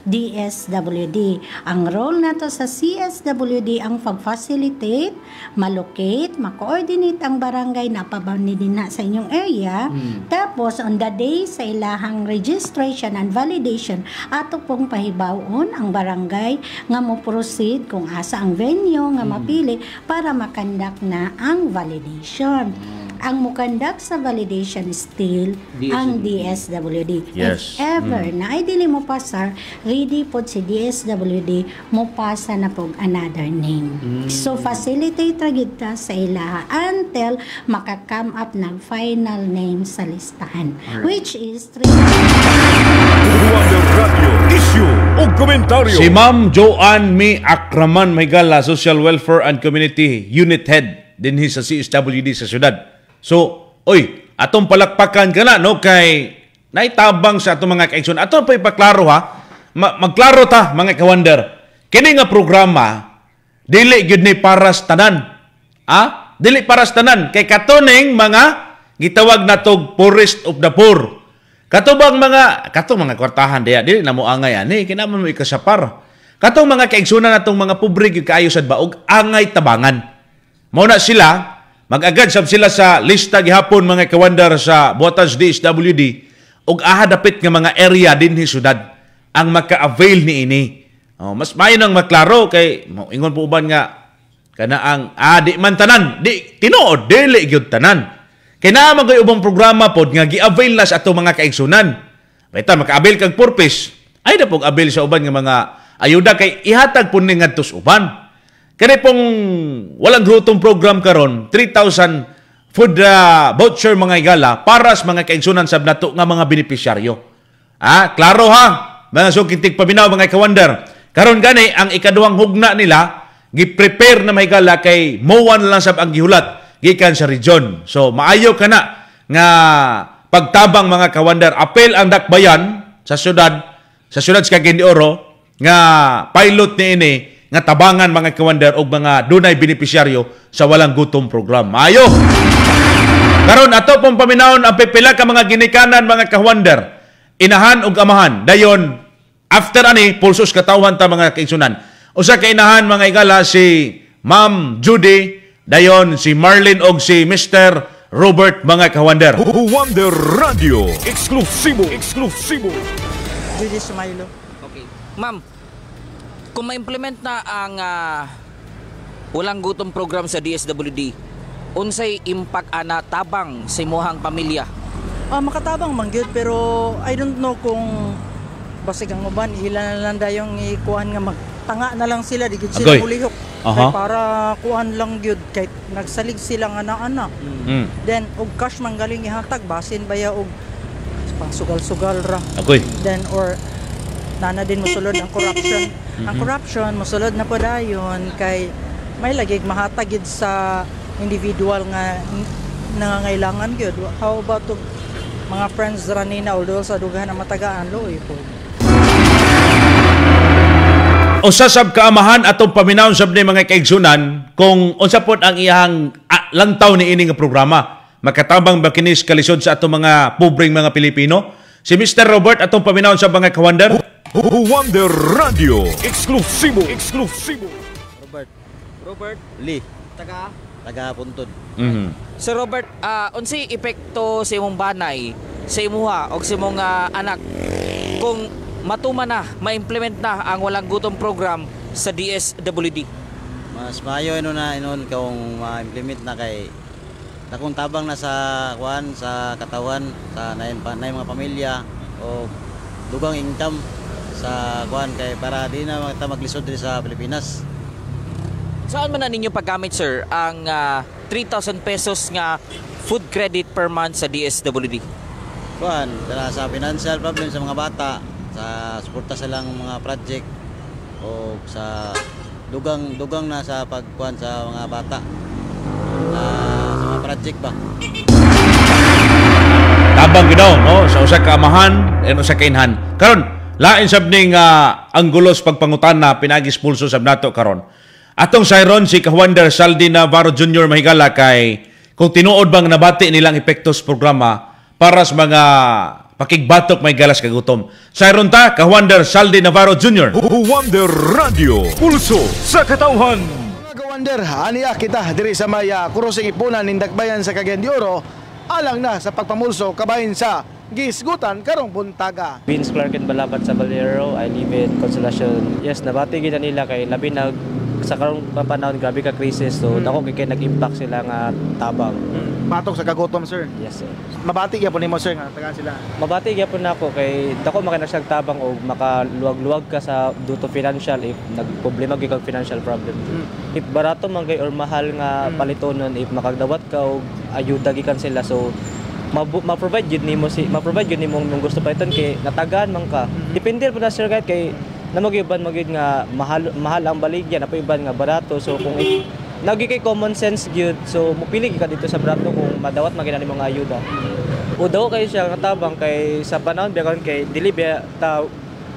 DSWD. Ang role nato sa CSWD ang pag-facilitate, malocate, ma-coordinate ang barangay na pabani din na sa inyong area. Tapos on the day sa ilahang registration and validation ato pong pahibawon ang barangay nga mo proceed kung asa ang venue nga mapili para makandak na ang validation. Ang mukandak sa validation still ang DSWD. Yes. If ever na ay dili mo pasar, ready po si DSWD mo pasa na po another name. So facilitate ra gid ta sa ilaha until maka-come up ng final name sa listahan. Which is Wonder Radio, issue o komentaryo. Si Ma'am Joanne May Akraman Maygala, Social Welfare and Community Unit Head dinhi sa CSWD sa syudad. So, atong palakpakan ka na, no, kay naitabang sa atong mga kaigsoon. Atong pa ipaklaro ha, magklaro ta mga kawander. Kini nga programa, dili gyud ni para sa tanan. Dili para sa tanan. Kay katuning mga gitawag natog poorest of the poor. Katong mga kwartahan diya, dili na mo angay ani, kinaman mo ikasapar. Katong mga kaigsunan natong mga pobre gyud kaayo sad baog angay tabangan. Mao na sila mag-agad sab sila sa lista gihapon mga kawander sa Buatas DSWD ug aha dapit nga mga area dinhi syudad ang maka-avail ni ini. Mas maayo nang maklaro kay ingon po uban nga kana ang di man tanan, di tinuod dili gyud tanan. Kay naa man kay ubang programa pod nga gi-avail na sa ato mga kaigsunan. Basta maka-avail kag purpose ay da pog avail sa uban nga mga ayuda kay ihatag pud ni ngadto sa uban. Kani pong walang gutong program karon 3,000 food voucher mga igala para sa mga kaigsunan sab nato nga mga benepisyaryo. Klaro ha, mga sukintig paminaw mga kawander. Karon gani ang ikaduhang hugna nila gi-prepare na mahigala kay MOA na lang sab ang gihulat gikan sa region. So maayo kana nga pagtabang mga kawander. Apel ang Dakbayan sa syudad sa Cagayan de Oro nga pilot ni ini nga tabangan mga kawander og mga dunay benepisyaryo sa walang gutom program. Maayo. Karon ato pong paminawon ang pipila ka mga ginikanan mga kawander, inahan ug amahan. Dayon after ani pulsos katawhan ta mga kaigsunan. Usa ka inahan mga igala si Ma'am Judy, dayon si Marlene og si Mr. Robert mga kawander. Wonder Radio, eksklusibo. Judy Sumailo. Okay. Ma'am, kung ma-implement na ang walang gutom program sa DSWD, unsay impact ana tabang sa imuhang pamilya? Makatabang man gyud, pero I don't know kung basig ang uban ilan na lang dayong ikuan nga magtanga na lang sila, di gyud sila mulihok. Kay para kuan lang gyud kay nagsalig sila nga ana-ana. Then og cash man galing ihatag basin baya og pang sugal-sugal ra. Then or nana din mosulod ang corruption. Ang corruption mosulod na padayon kay may lagig mahatag gyud sa individual nga nangangailangan gyud. How about to mga friends ra nina although sa dughan na matagaan loy po. Usa sab kaamahan atong paminawon sab ni mga kaigsunan kung unsa pod ang iyang lantaw ni ini nga programa. Makatabang ba kini kalisod sa atong mga pobreng mga Pilipino? Si Mr. Robert atong paminawon sa mga kawander. Wonder Radio eksklusibo. Robert Lee taga Puntod. Sir Robert, unsay epekto sa imong banay, sa imuha o sa imong anak kung matuman na, ma-implement na ang walang gutom program sa DSWD? Mas maayo inon kung ma-implement na kay dakong tabang na sa kuan sa katawan sa nayon mga pamilya o dugang income sa kuan kay para di na maglisod diri sa Pilipinas. Saan man na ninyo paggamit, sir, ang 3,000 pesos nga food credit per month sa DSWD? Kuan sa financial problem sa mga bata, sa suporta sa lang mga project o sa dugang na sa pagkuan sa mga bata sa mga project ba. Tabang ginaw no sa usa ka amahan and usa ka inhan. Karon lain sab ning anggulos pagpangutan na pinagis pulso sab nato karon. Atong sayron si Kawander Saldi Navarro Jr. mahigala kay kung tinuod bang nabati nilang epektos programa para sa mga pakigbatok may galas kagutom. Sayron ta, Kawander Saldi Navarro Jr. Wonder Radio, pulso sa katawhan. Mga Kawander, aniya kita diri sa maya kurusing ipunan ning Dakbayan sa Cagayan de Oro, alang na sa pagpamulso kabahin sa gisgutan karong buntaga. Vince Clark and Balabat sa Valero, I live in Consolacion. Yes, nabati gid nila kay labi na sa karong panahon grabe ka krisis, so dako kay nag-impact sila nga tabang. Batok sa kagutom, sir. Yes, sir. Mabati gyapon nimo, sir, nga tagaan sila. Mabati gyapon nako kay dako makinasag tabang og makaluwag-luwag ka sa due to financial if nagproblema gyud kag financial problem. If barato man kay or mahal nga palitonon, if makagdawat ka og ayuda gikan sila, so ma-provide gyud nimo mong gusto pa iton kay natagaan man ka. Depende pa na, sir, kay namogiban magid nga mahal ang baligyan, apo iban nga barato. So kung nagi kay common sense gyud, so mupili ka dito sa barato kung madawat magina nimo nga ayuda. O daw kay siya nga tabang kay sa panahon biyagon kay dili biya ta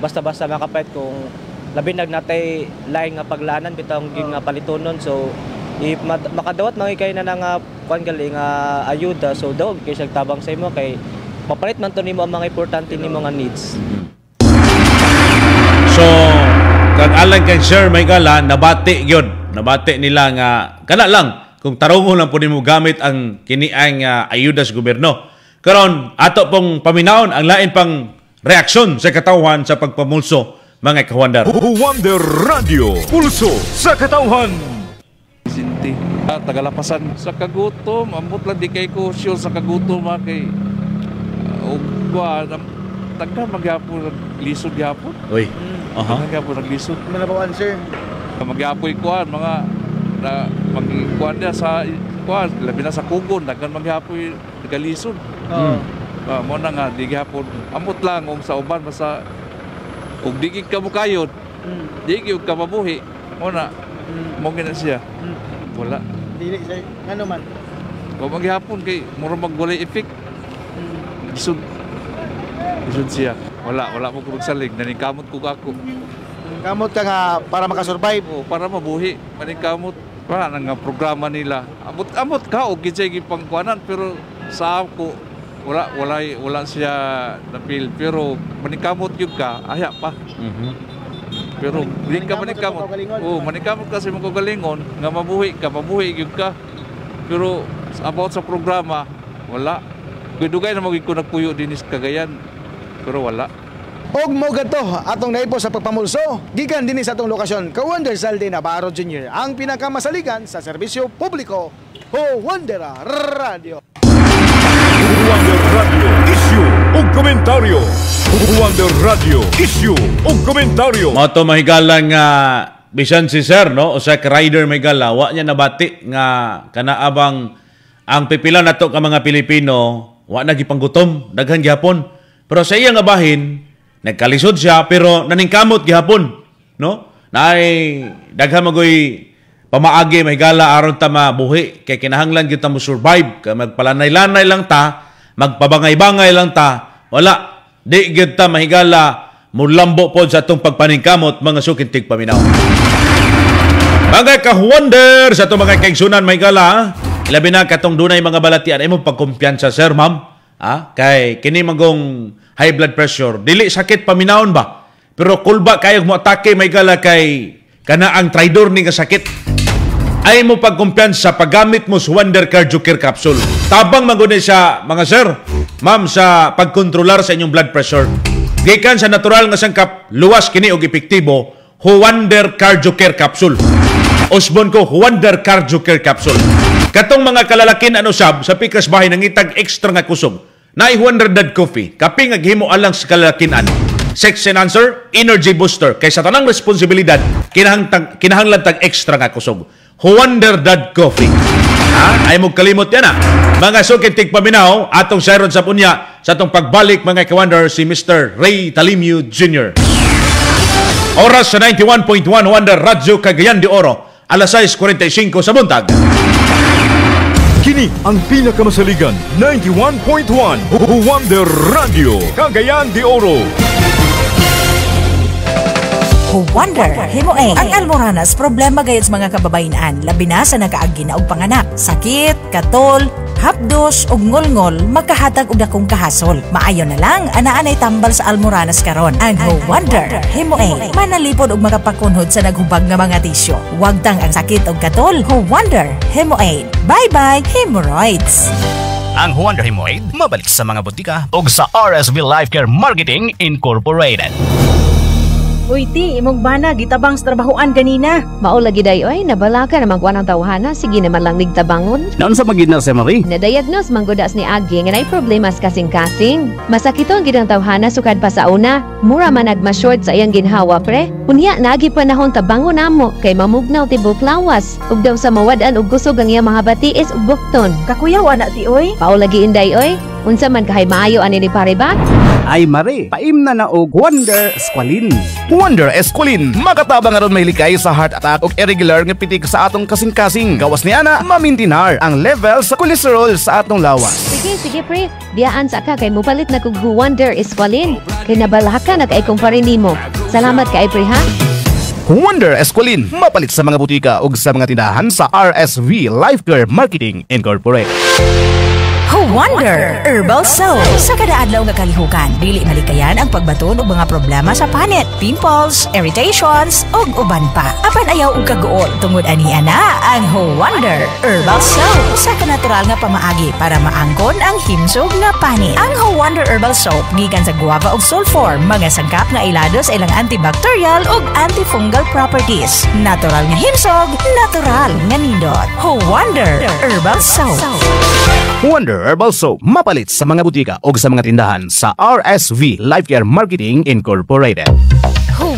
basta-basta makapait kung labi nagnatay lain nga paglaanan bitong nga palitonon. So if makadawat mangay kay na nga kuan gali nga ayuda, so daw kay siya tabang sa imo kay mapalit man to nimo ang mga importante nimo nga needs. So, kag alang kay Sir Maygala, nabati nila nga kana lang kung tarungon lang po nimo gamit ang kiniang ayuda sa gobyerno. Karon ato pong paminawon ang lain pang reaksyon sa katawhan sa pagpamulso mga Kawander. Wonder Radio, pulso sa katawhan. Sinti tagalapasan sa kagutom, ambot lang di kay ko sure sa kagutom kay tagka maghapon lisod gapon. Uy. Maghapon naglisod. Manabawan, sir. Maghapoy kuan mga magkuan dia sa kuan labi na sa kugon daghan maghapoy nagalisod. Mo na nga di gapon amot lang sa uban basta ug digig ka mo kayod. Digig ka mabuhi. Mo na mo gina siya. Wala. Dili say ngano man. Wa maghapon kay mura magwalay effect. Lisod siya. Wala mo ko magsalig. Naningkamot ko ako. Kamot ka nga para makasurvive? Oo, para mabuhi. Maningkamot. Wala nga programa nila. Amot ka o gitsay pangkuanan. Pero sa ako, wala siya napil. Pero maningkamot yun ka, aya pa. Pero hindi ka maningkamot. Oo, maningkamot kasi mong kagalingon. Nga mabuhi yun ka. Pero about sa programa, wala. Dugay na magiging ko nagpuyo din is Cagayan. Pero wala. Og mo gadto atong naipo sa pagpamulso, gikan dinhi sa atong lokasyon, Ka-Wonder Saldi Navarro Jr., ang pinakamasaligan sa serbisyo publiko, Wonder Radio. Wonder Radio issue ug komentaryo. Wonder Radio issue ug komentaryo. Mato mahigalang nga bisan si sir no o sa rider mahigala wa niya nabati nga kanaabang ang pipila nato ka mga Pilipino wa na gipanggutom daghan gihapon. Pero sa iya nga bahin nagkalisod siya pero naningkamot gihapon no. Naay daghan magoy pamaagi mahigala aron ta mabuhi kay kinahanglan gyud ta mo survive kay magpalanay-lanay lang ta, magpabangay-bangay lang ta. Wala di gyud ta mahigala mulambo pod sa atong pagpaningkamot mga sukintig paminaw. Mga ka-wonder sa itong mga kaigsunan mahigala, ilabi na katong dunay mga balatian ay mo pagkumpiyansa sir ma'am. Kay kini magong high blood pressure dili sakit paminawon ba, pero kulba kayog mo atake mahigala kay kana ang traidor ni nga sakit. Ay mo pagkumpiyansa paggamit mo sa Wonder Cardiocare Capsule. Tabang maguni sa mga sir ma'am sa pagkontrolar sa inyong blood pressure. Gikan sa natural nga sangkap, luwas kini og epektibo, Wonder Cardiocare Capsule. Osbon ko, Wonder Cardiocare Capsule. Katong mga kalalakin sab sa pikas bahay nangitag extra nga kusog. Naay Wonder Dad Coffee, kapi nga gihimo alang sa kalalakinan. Sex enhancer, energy booster, kay sa tanang responsibilidad, kinahanglan tag extra nga kusog. Wonder Dad Coffee. Ay mo kalimot yan Mga sukintig paminaw, atong sayron sa punya sa atong pagbalik mga ka-wonder si Mr. Ray Talimio Jr. Oras sa 91.1 Wonder Radio Cagayan de Oro, alas 6:45 sa buntag. Kini ang pinakamasaligan 91.1 Wonder Radio Cagayan de Oro. Wonder Himoeng. Ang almoranas problema gayud sa mga kababayan, labi na sa nagaagi na og panganak, sakit, katol, hapdos ug ngolngol makahatag og dakong kahasol. Maayo na lang anaa-anay tambal sa almoranas karon. Ang Wonder Himoeng manalipod og makapakunhod sa naghubag nga mga tisyo. Huwag tang ang sakit og katol. Wonder Himoeng. Bye-bye hemorrhoids. Ang Wonder Himoeg mabalik sa mga butika o sa RSV Life Care Marketing Incorporated. Uy, ti, imong bana, gitabang sa trabahoan ganina. Mao lagi day, oy, nabala ka na magkuha ng tawhana, sige naman lang nigtabangon. Naon sa magina si Marie? Na-diagnose manggodas ni Agi, nga na'y problema sa kasing-kasing. Masakito ang gidang tawhana sukad pa sa una. Mura man nagma-short sa iyang ginhawa, pre. Unya, naagi panahon tabangon namo, kay mamugnaw tibok lawas. Ug daw sa mawadaan ug kusog ang iyang mga batiis ug bukton. Kakuyaw, anak ti, oy. Pao lagi inday, oy. Unsa man kahay maayo ani ni pare ba? Ay Mare, paim na og Wonder Esqualin. Wonder Esqualin, makatabang aron may likay sa heart attack ug irregular nga pitik sa atong kasing-kasing. Gawas ni ana, mamintinar ang level sa cholesterol sa atong lawas. Sige pre, biyaan sa ka kay mupalit na kog Wonder Esqualin. Kay nabalaka na kay kumpare nimo. Salamat kay pre ha. Wonder Esqualin, mapalit sa mga butika ug sa mga tindahan sa RSV Life Care Marketing Incorporated. Wonder Herbal Soap. Sa kada adlaw nga kalihukan, dili malikayan ang pagbaton og mga problema sa panit, pimples, irritations ug uban pa. Apan ayaw og kaguol tungod aniya na ang Wonder Herbal Soap sa kanatural nga pamaagi para maangkon ang himsog nga panit. Ang Wonder Herbal Soap gikan sa guava ug sulfur, mga sangkap nga ilado sa ilang antibacterial ug antifungal properties. Natural nga himsog, natural nga nindot. Wonder Herbal Soap. Wonder Herbal Soap, mapalit sa mga butika o sa mga tindahan sa RSV Life Care Marketing Incorporated.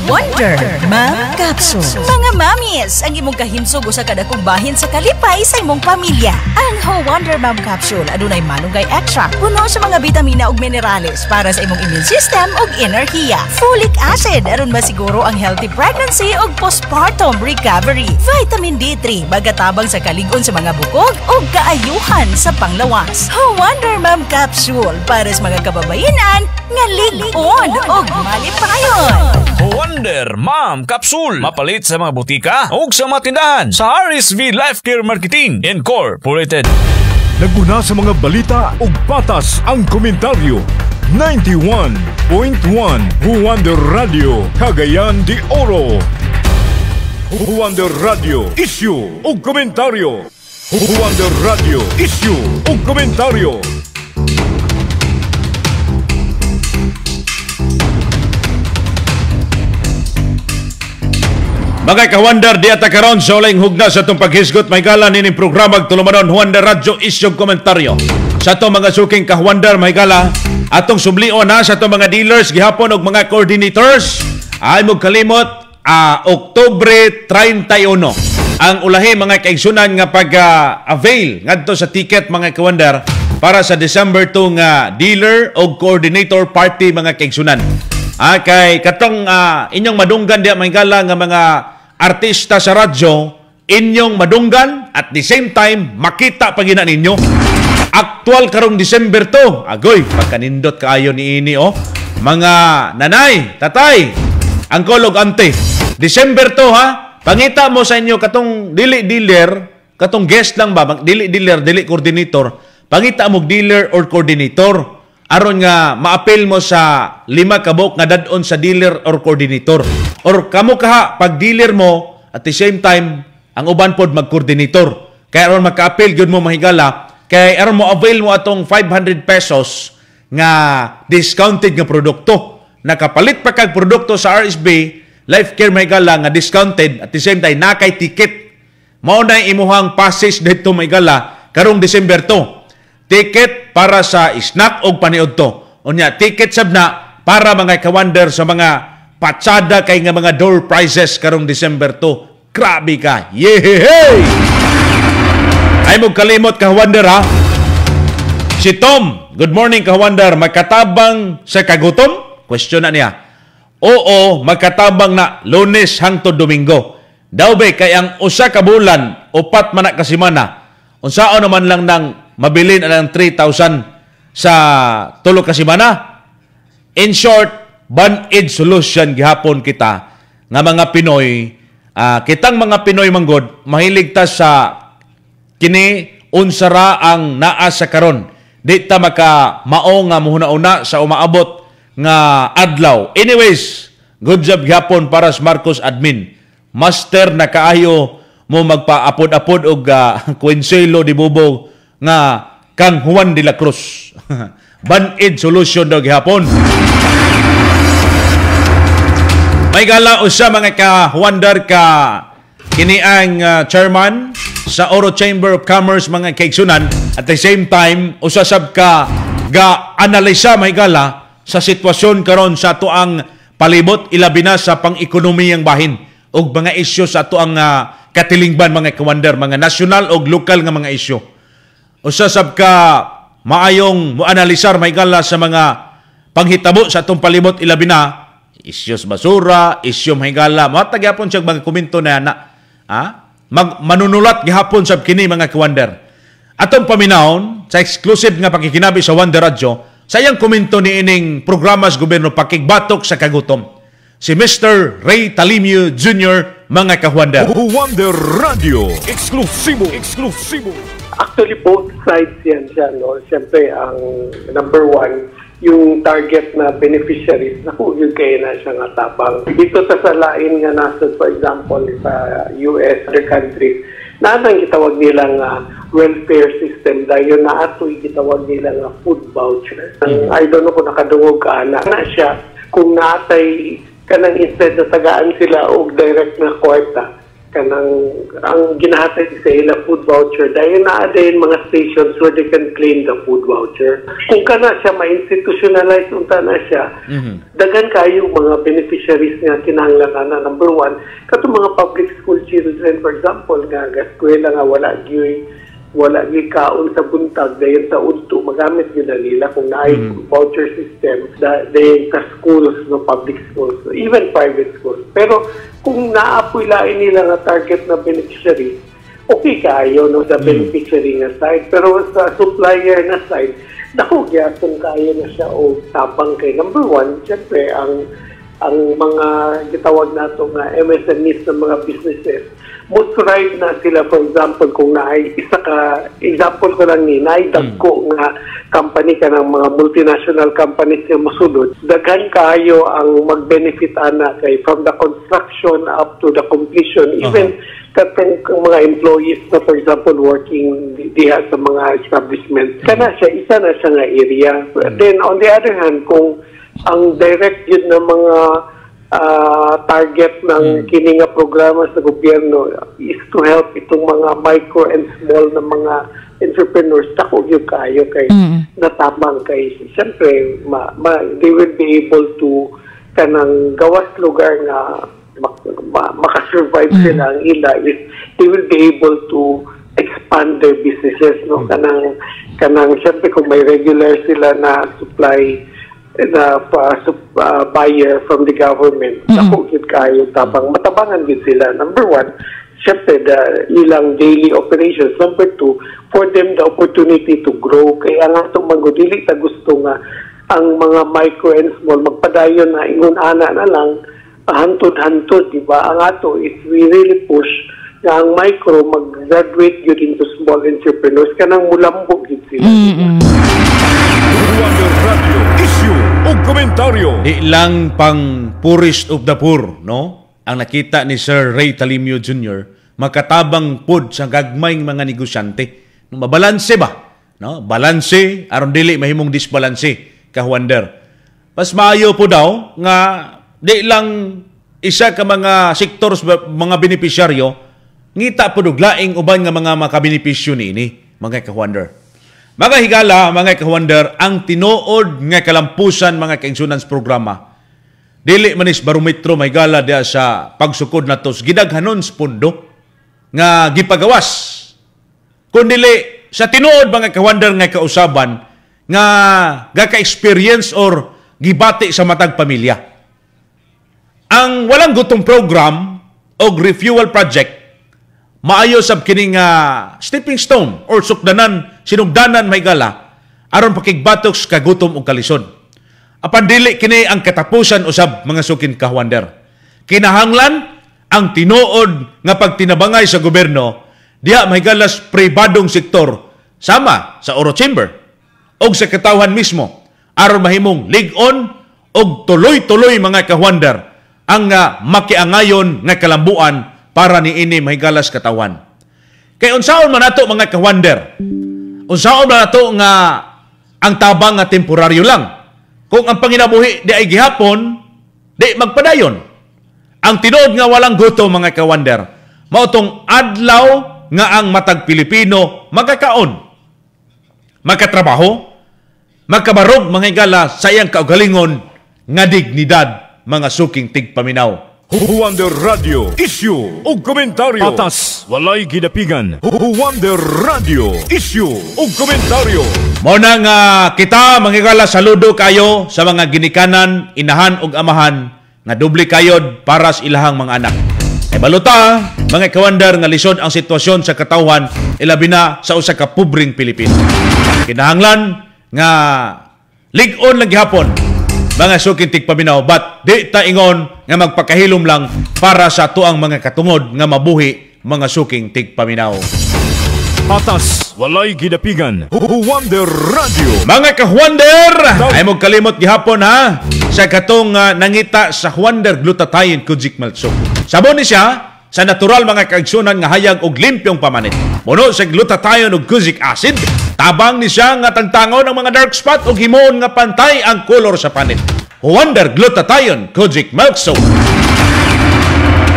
Wonder Mom Capsule. Mga mamis, ang imong kahimsog sa kada bahin sa kalipay sa imong pamilya. Ang Wonder Mom Capsule adunay malunggay extract, puno sa mga vitamina ug minerales para sa imong immune system ug enerhiya. Folic acid aron masiguro ang healthy pregnancy ug postpartum recovery. Vitamin D3 magatabang sa kalig-on sa mga bukog ug kaayuhan sa panglawas. Wonder Mom Capsule para sa mga kababayenan nga lig-on ug malipayon. Wonder Mom Capsule, mapalit sa mga butika o sa mga tindahan sa RSV Life Care Marketing Incorporated. Naguna sa mga balita ug patas ang komentaryo. 91.1 Wonder Radio Cagayan de Oro. Wonder Radio issue ug komentaryo. Wonder Radio issue ug komentaryo. Mga kawandar, di ata karon sa uling hugna sa itong paghisgot may gala nining programa tulumanon Juan de Radyo isyong komentaryo. Sa itong mga suking kahwandar may gala, atong sublion na sa itong mga dealers, gihapon og mga coordinators, ay mo kalimot, Oktubre 31. Ang ulahi mga kaigsunan nga pag-avail ngadto sa ticket mga kawandar para sa December 2 nga dealer o coordinator party mga kaigsunan. Kay katong inyong madunggan diya may gala nga mga artista sa radyo, inyong madunggan at the same time makita pagina ninyo. Aktual karong December 2. Agoy, pagkanindot kaayo ni ini mga nanay, tatay, angkol ug ante. December 2 ha. Pangita mo sa inyo katong dili dealer, katong guest lang ba, dili dealer, dili coordinator. Pangita mo dealer or coordinator. Aron nga maapil mo sa 5 kabok nga dadon sa dealer or coordinator. Or kamo kaha pag dealer mo at the same time ang uban pod mag-coordinator. Kaya aron maka-apil gyud mo mahigala, kay aron mo avail mo atong 500 pesos nga discounted nga produkto. Nakapalit pa kag produkto sa RSB Life Care mahigala nga discounted at the same time nakay ticket. Mao na imuhang passage dito mahigala karong December 2. Ticket para sa snack o paniudto. Unya, ticket sabna para mga kawander sa mga patsada kay nga mga door prizes karong December 2. Grabe ka! Yehey! Ay mo kalimot kawander ha. Si Tom, good morning kawander, magkatabang sa kagutom? Question na niya. Oo, magkatabang na Lunes hangtod Domingo. Daw be kay ang usa ka bulan, 4 man na kasimana. Unsao naman lang nang mabilin ang 3,000 sa tulo ka semana. In short, band-aid solution gihapon kita nga mga Pinoy, kitang mga Pinoy manggod mahilig ta sa kini unsara ang naa sa karon. Di ta maka mao nga muhuna-una sa umaabot nga adlaw. Anyways, good job gihapon para sa Marcos admin. Master na kaayo mo magpa-apod-apod og Consuelo de Bobo nga kang Juan de la Cruz. Band-aid solution daw gihapon. May gala usa mga kahuandar ka kini ang chairman sa Oro Chamber of Commerce mga kaigsunan. At the same time usasab ka ga-analisa may gala sa sitwasyon karon sa tuang palibot ilabi na sa pang-ekonomiyang bahin og mga isyu sa tuang katilingban mga kawander, mga national o lokal nga mga isyu. Usasab ka maayong moanalisar may gala sa mga panghitabo sa atong palibot ilabi na isyos basura, isyu may gala. Matag gyapon siya mga komento na manunulat gihapon sab kini mga kawander. Atong paminahon sa exclusive nga pakikinabi sa Juan de Radyo sa iyang komento ni ining programas gobyerno pakigbatok sa kagutom. Si Mr. Ray Talimio Jr. mga kahuandar. Juan de Radyo, eksklusibo. Actually, both sides yan siya, no? Siyempre, ang number one, yung target na beneficiaries, naku, yun kayo na siya nga tabang. Dito sa salain nga nasa, for example, sa US, other countries, naanang gitawag nilang welfare system dahil na ato gitawag nilang food voucher. I don't know kung nakadungog ka na siya, kung natay kanang instead na tagaan sila og direct na kwarta kanang ang ginahatay sa ila food voucher dahil naa din mga stations where they can claim the food voucher. Kung kana siya ma-institutionalize unta na siya, daghan kayo mga beneficiaries nga kinahanglan na number one kato mga public school children for example nga eskwela nga wala gyud kaon sa buntag dayon sa udto magamit gyud nila kung naay voucher system dayon sa schools no public schools even private schools. Pero kung naapoy lain nila nga target na beneficiary, okay kayo no sa beneficiary nga side, pero sa supplier na side dako gyapon kayo na siya o tabang kay number one syempre ang mga gitawag nato nga MSMEs ng mga businesses most ride na sila for example kung naay isa ka example ko lang ni naay dagko nga company ka ng mga multinational companies yung masulod daghan kayo ang mag-benefit ana kay from the construction up to the completion even katong mga employees na for example working diha sa mga establishment kana siya isa na siya nga area. Then on the other hand kung ang direct yun ng mga target ng kini nga programa sa gobyerno is to help itong mga micro and small na mga entrepreneurs tako yung kayo kay natabang kay siyempre they will be able to kanang gawas lugar nga makasurvive sila ang ila is they will be able to expand their businesses no kanang siyempre kung may regular sila na supply na buyer from the government ako gid kayo tabang matabangan gid sila. Number one, syempre the ilang daily operations. Number two, for them the opportunity to grow kaya ang atong magudili ta gusto nga ang mga micro and small magpadayon na ingon ana na lang hantod-hantod, di ba? Ang ato is we really push na ang micro mag-graduate yun into small entrepreneurs kanang mulambog yun sila. Radio, issue o komentaryo. Di lang pang poorest of the poor, no? Ang nakita ni Sir Ray Talimio Jr., makatabang pod sa gagmayng mga negosyante. Mabalanse ba? No? Balanse, aron dili mahimong disbalanse, kahuander. Mas maayo po daw nga di lang isa ka mga sectors, mga benepisyaryo, ngita po duglaing uban nga mga makabenepisyo niini, mga kahuander. Mga higala, mga kahuander, ang tinuod nga kalampusan mga ka-insurance programa, dili manis barometro may gala dia sa pagsukod na tos, gidaghanon sa pundo nga gipagawas. Kung dili sa tinuod mga kahuander nga kausaban, nga gaka-experience or gibati sa matag pamilya. Ang walang gutong program o refuel project, maayo sab kining stepping stone or sukdanan, sinugdanan may gala, aron pakigbatok sa kagutom o kalisod. Apan dili kini ang katapusan usab mga sukin kahuander. Kinahanglan ang tinuod nga pagtinabangay sa gobyerno, diha may galas pribadong sektor, sama sa Oro Chamber, o sa katawhan mismo, aron mahimong lig-on o tuloy-tuloy mga kahuander ang makiangayon nga kalambuan para niini mahigalas katawan. Kay unsaon man nato mga kahuander, unsaon man nato nga ang tabang nga temporaryo lang. Kung ang panginabuhi di ay gihapon, di magpadayon. Ang tinuod nga walang guto mga kahuander, mao tong adlaw nga ang matag Pilipino magkakaon, magkatrabaho, magkabarog mga higala sa iyang kaugalingon nga dignidad mga suking tigpaminaw. Wonder Radio, issue o komentaryo. Patas, walay gidapigan. Wonder Radio, issue o komentaryo. Muna nga kita manghigala saludo kayo sa mga ginikanan, inahan ug amahan nga doble kayod para sa ilahang mga anak. E baluta, mga kawander nga lisod ang sitwasyon sa katawhan ilabi na sa usa ka pubring Pilipino. Kinahanglan nga lig-on lang gihapon mga suking tigpaminaw, but di ta ingon nga magpakahilom lang para sa tuang mga katungod nga mabuhi mga suking tigpaminaw. Patas, walay gidapigan. Wonder Radio. Mga ka-Wonder, ay mo kalimot gihapon ha sa katong nangita sa Wonder Glutathione Kojic Maltsuk. Sabon ni siya sa natural mga kaigsunan nga hayag og limpyong pamanit. Muno sa glutathione ug kojic acid, tabang ni siya nga tangtangon ang mga dark spot ug himuon nga pantay ang kolor sa panit. Wonder Glutathione Kojic Milk Soap.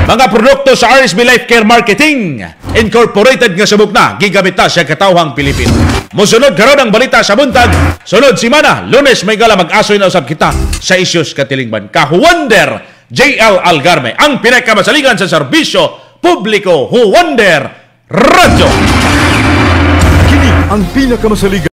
Mga produkto sa RSB Life Care Marketing Incorporated nga subok na gigamit na sa katawhang Pilipino. Musunod karon ang balita sa buntag. Sunod simana, Lunes may gala mag-asoy na usab kita sa isyus katilingban. Ka-Wonder JL Algarme, ang pinakamasaligan sa serbisyo publiko. Wonder Radio. Kini ang pinakamasaligan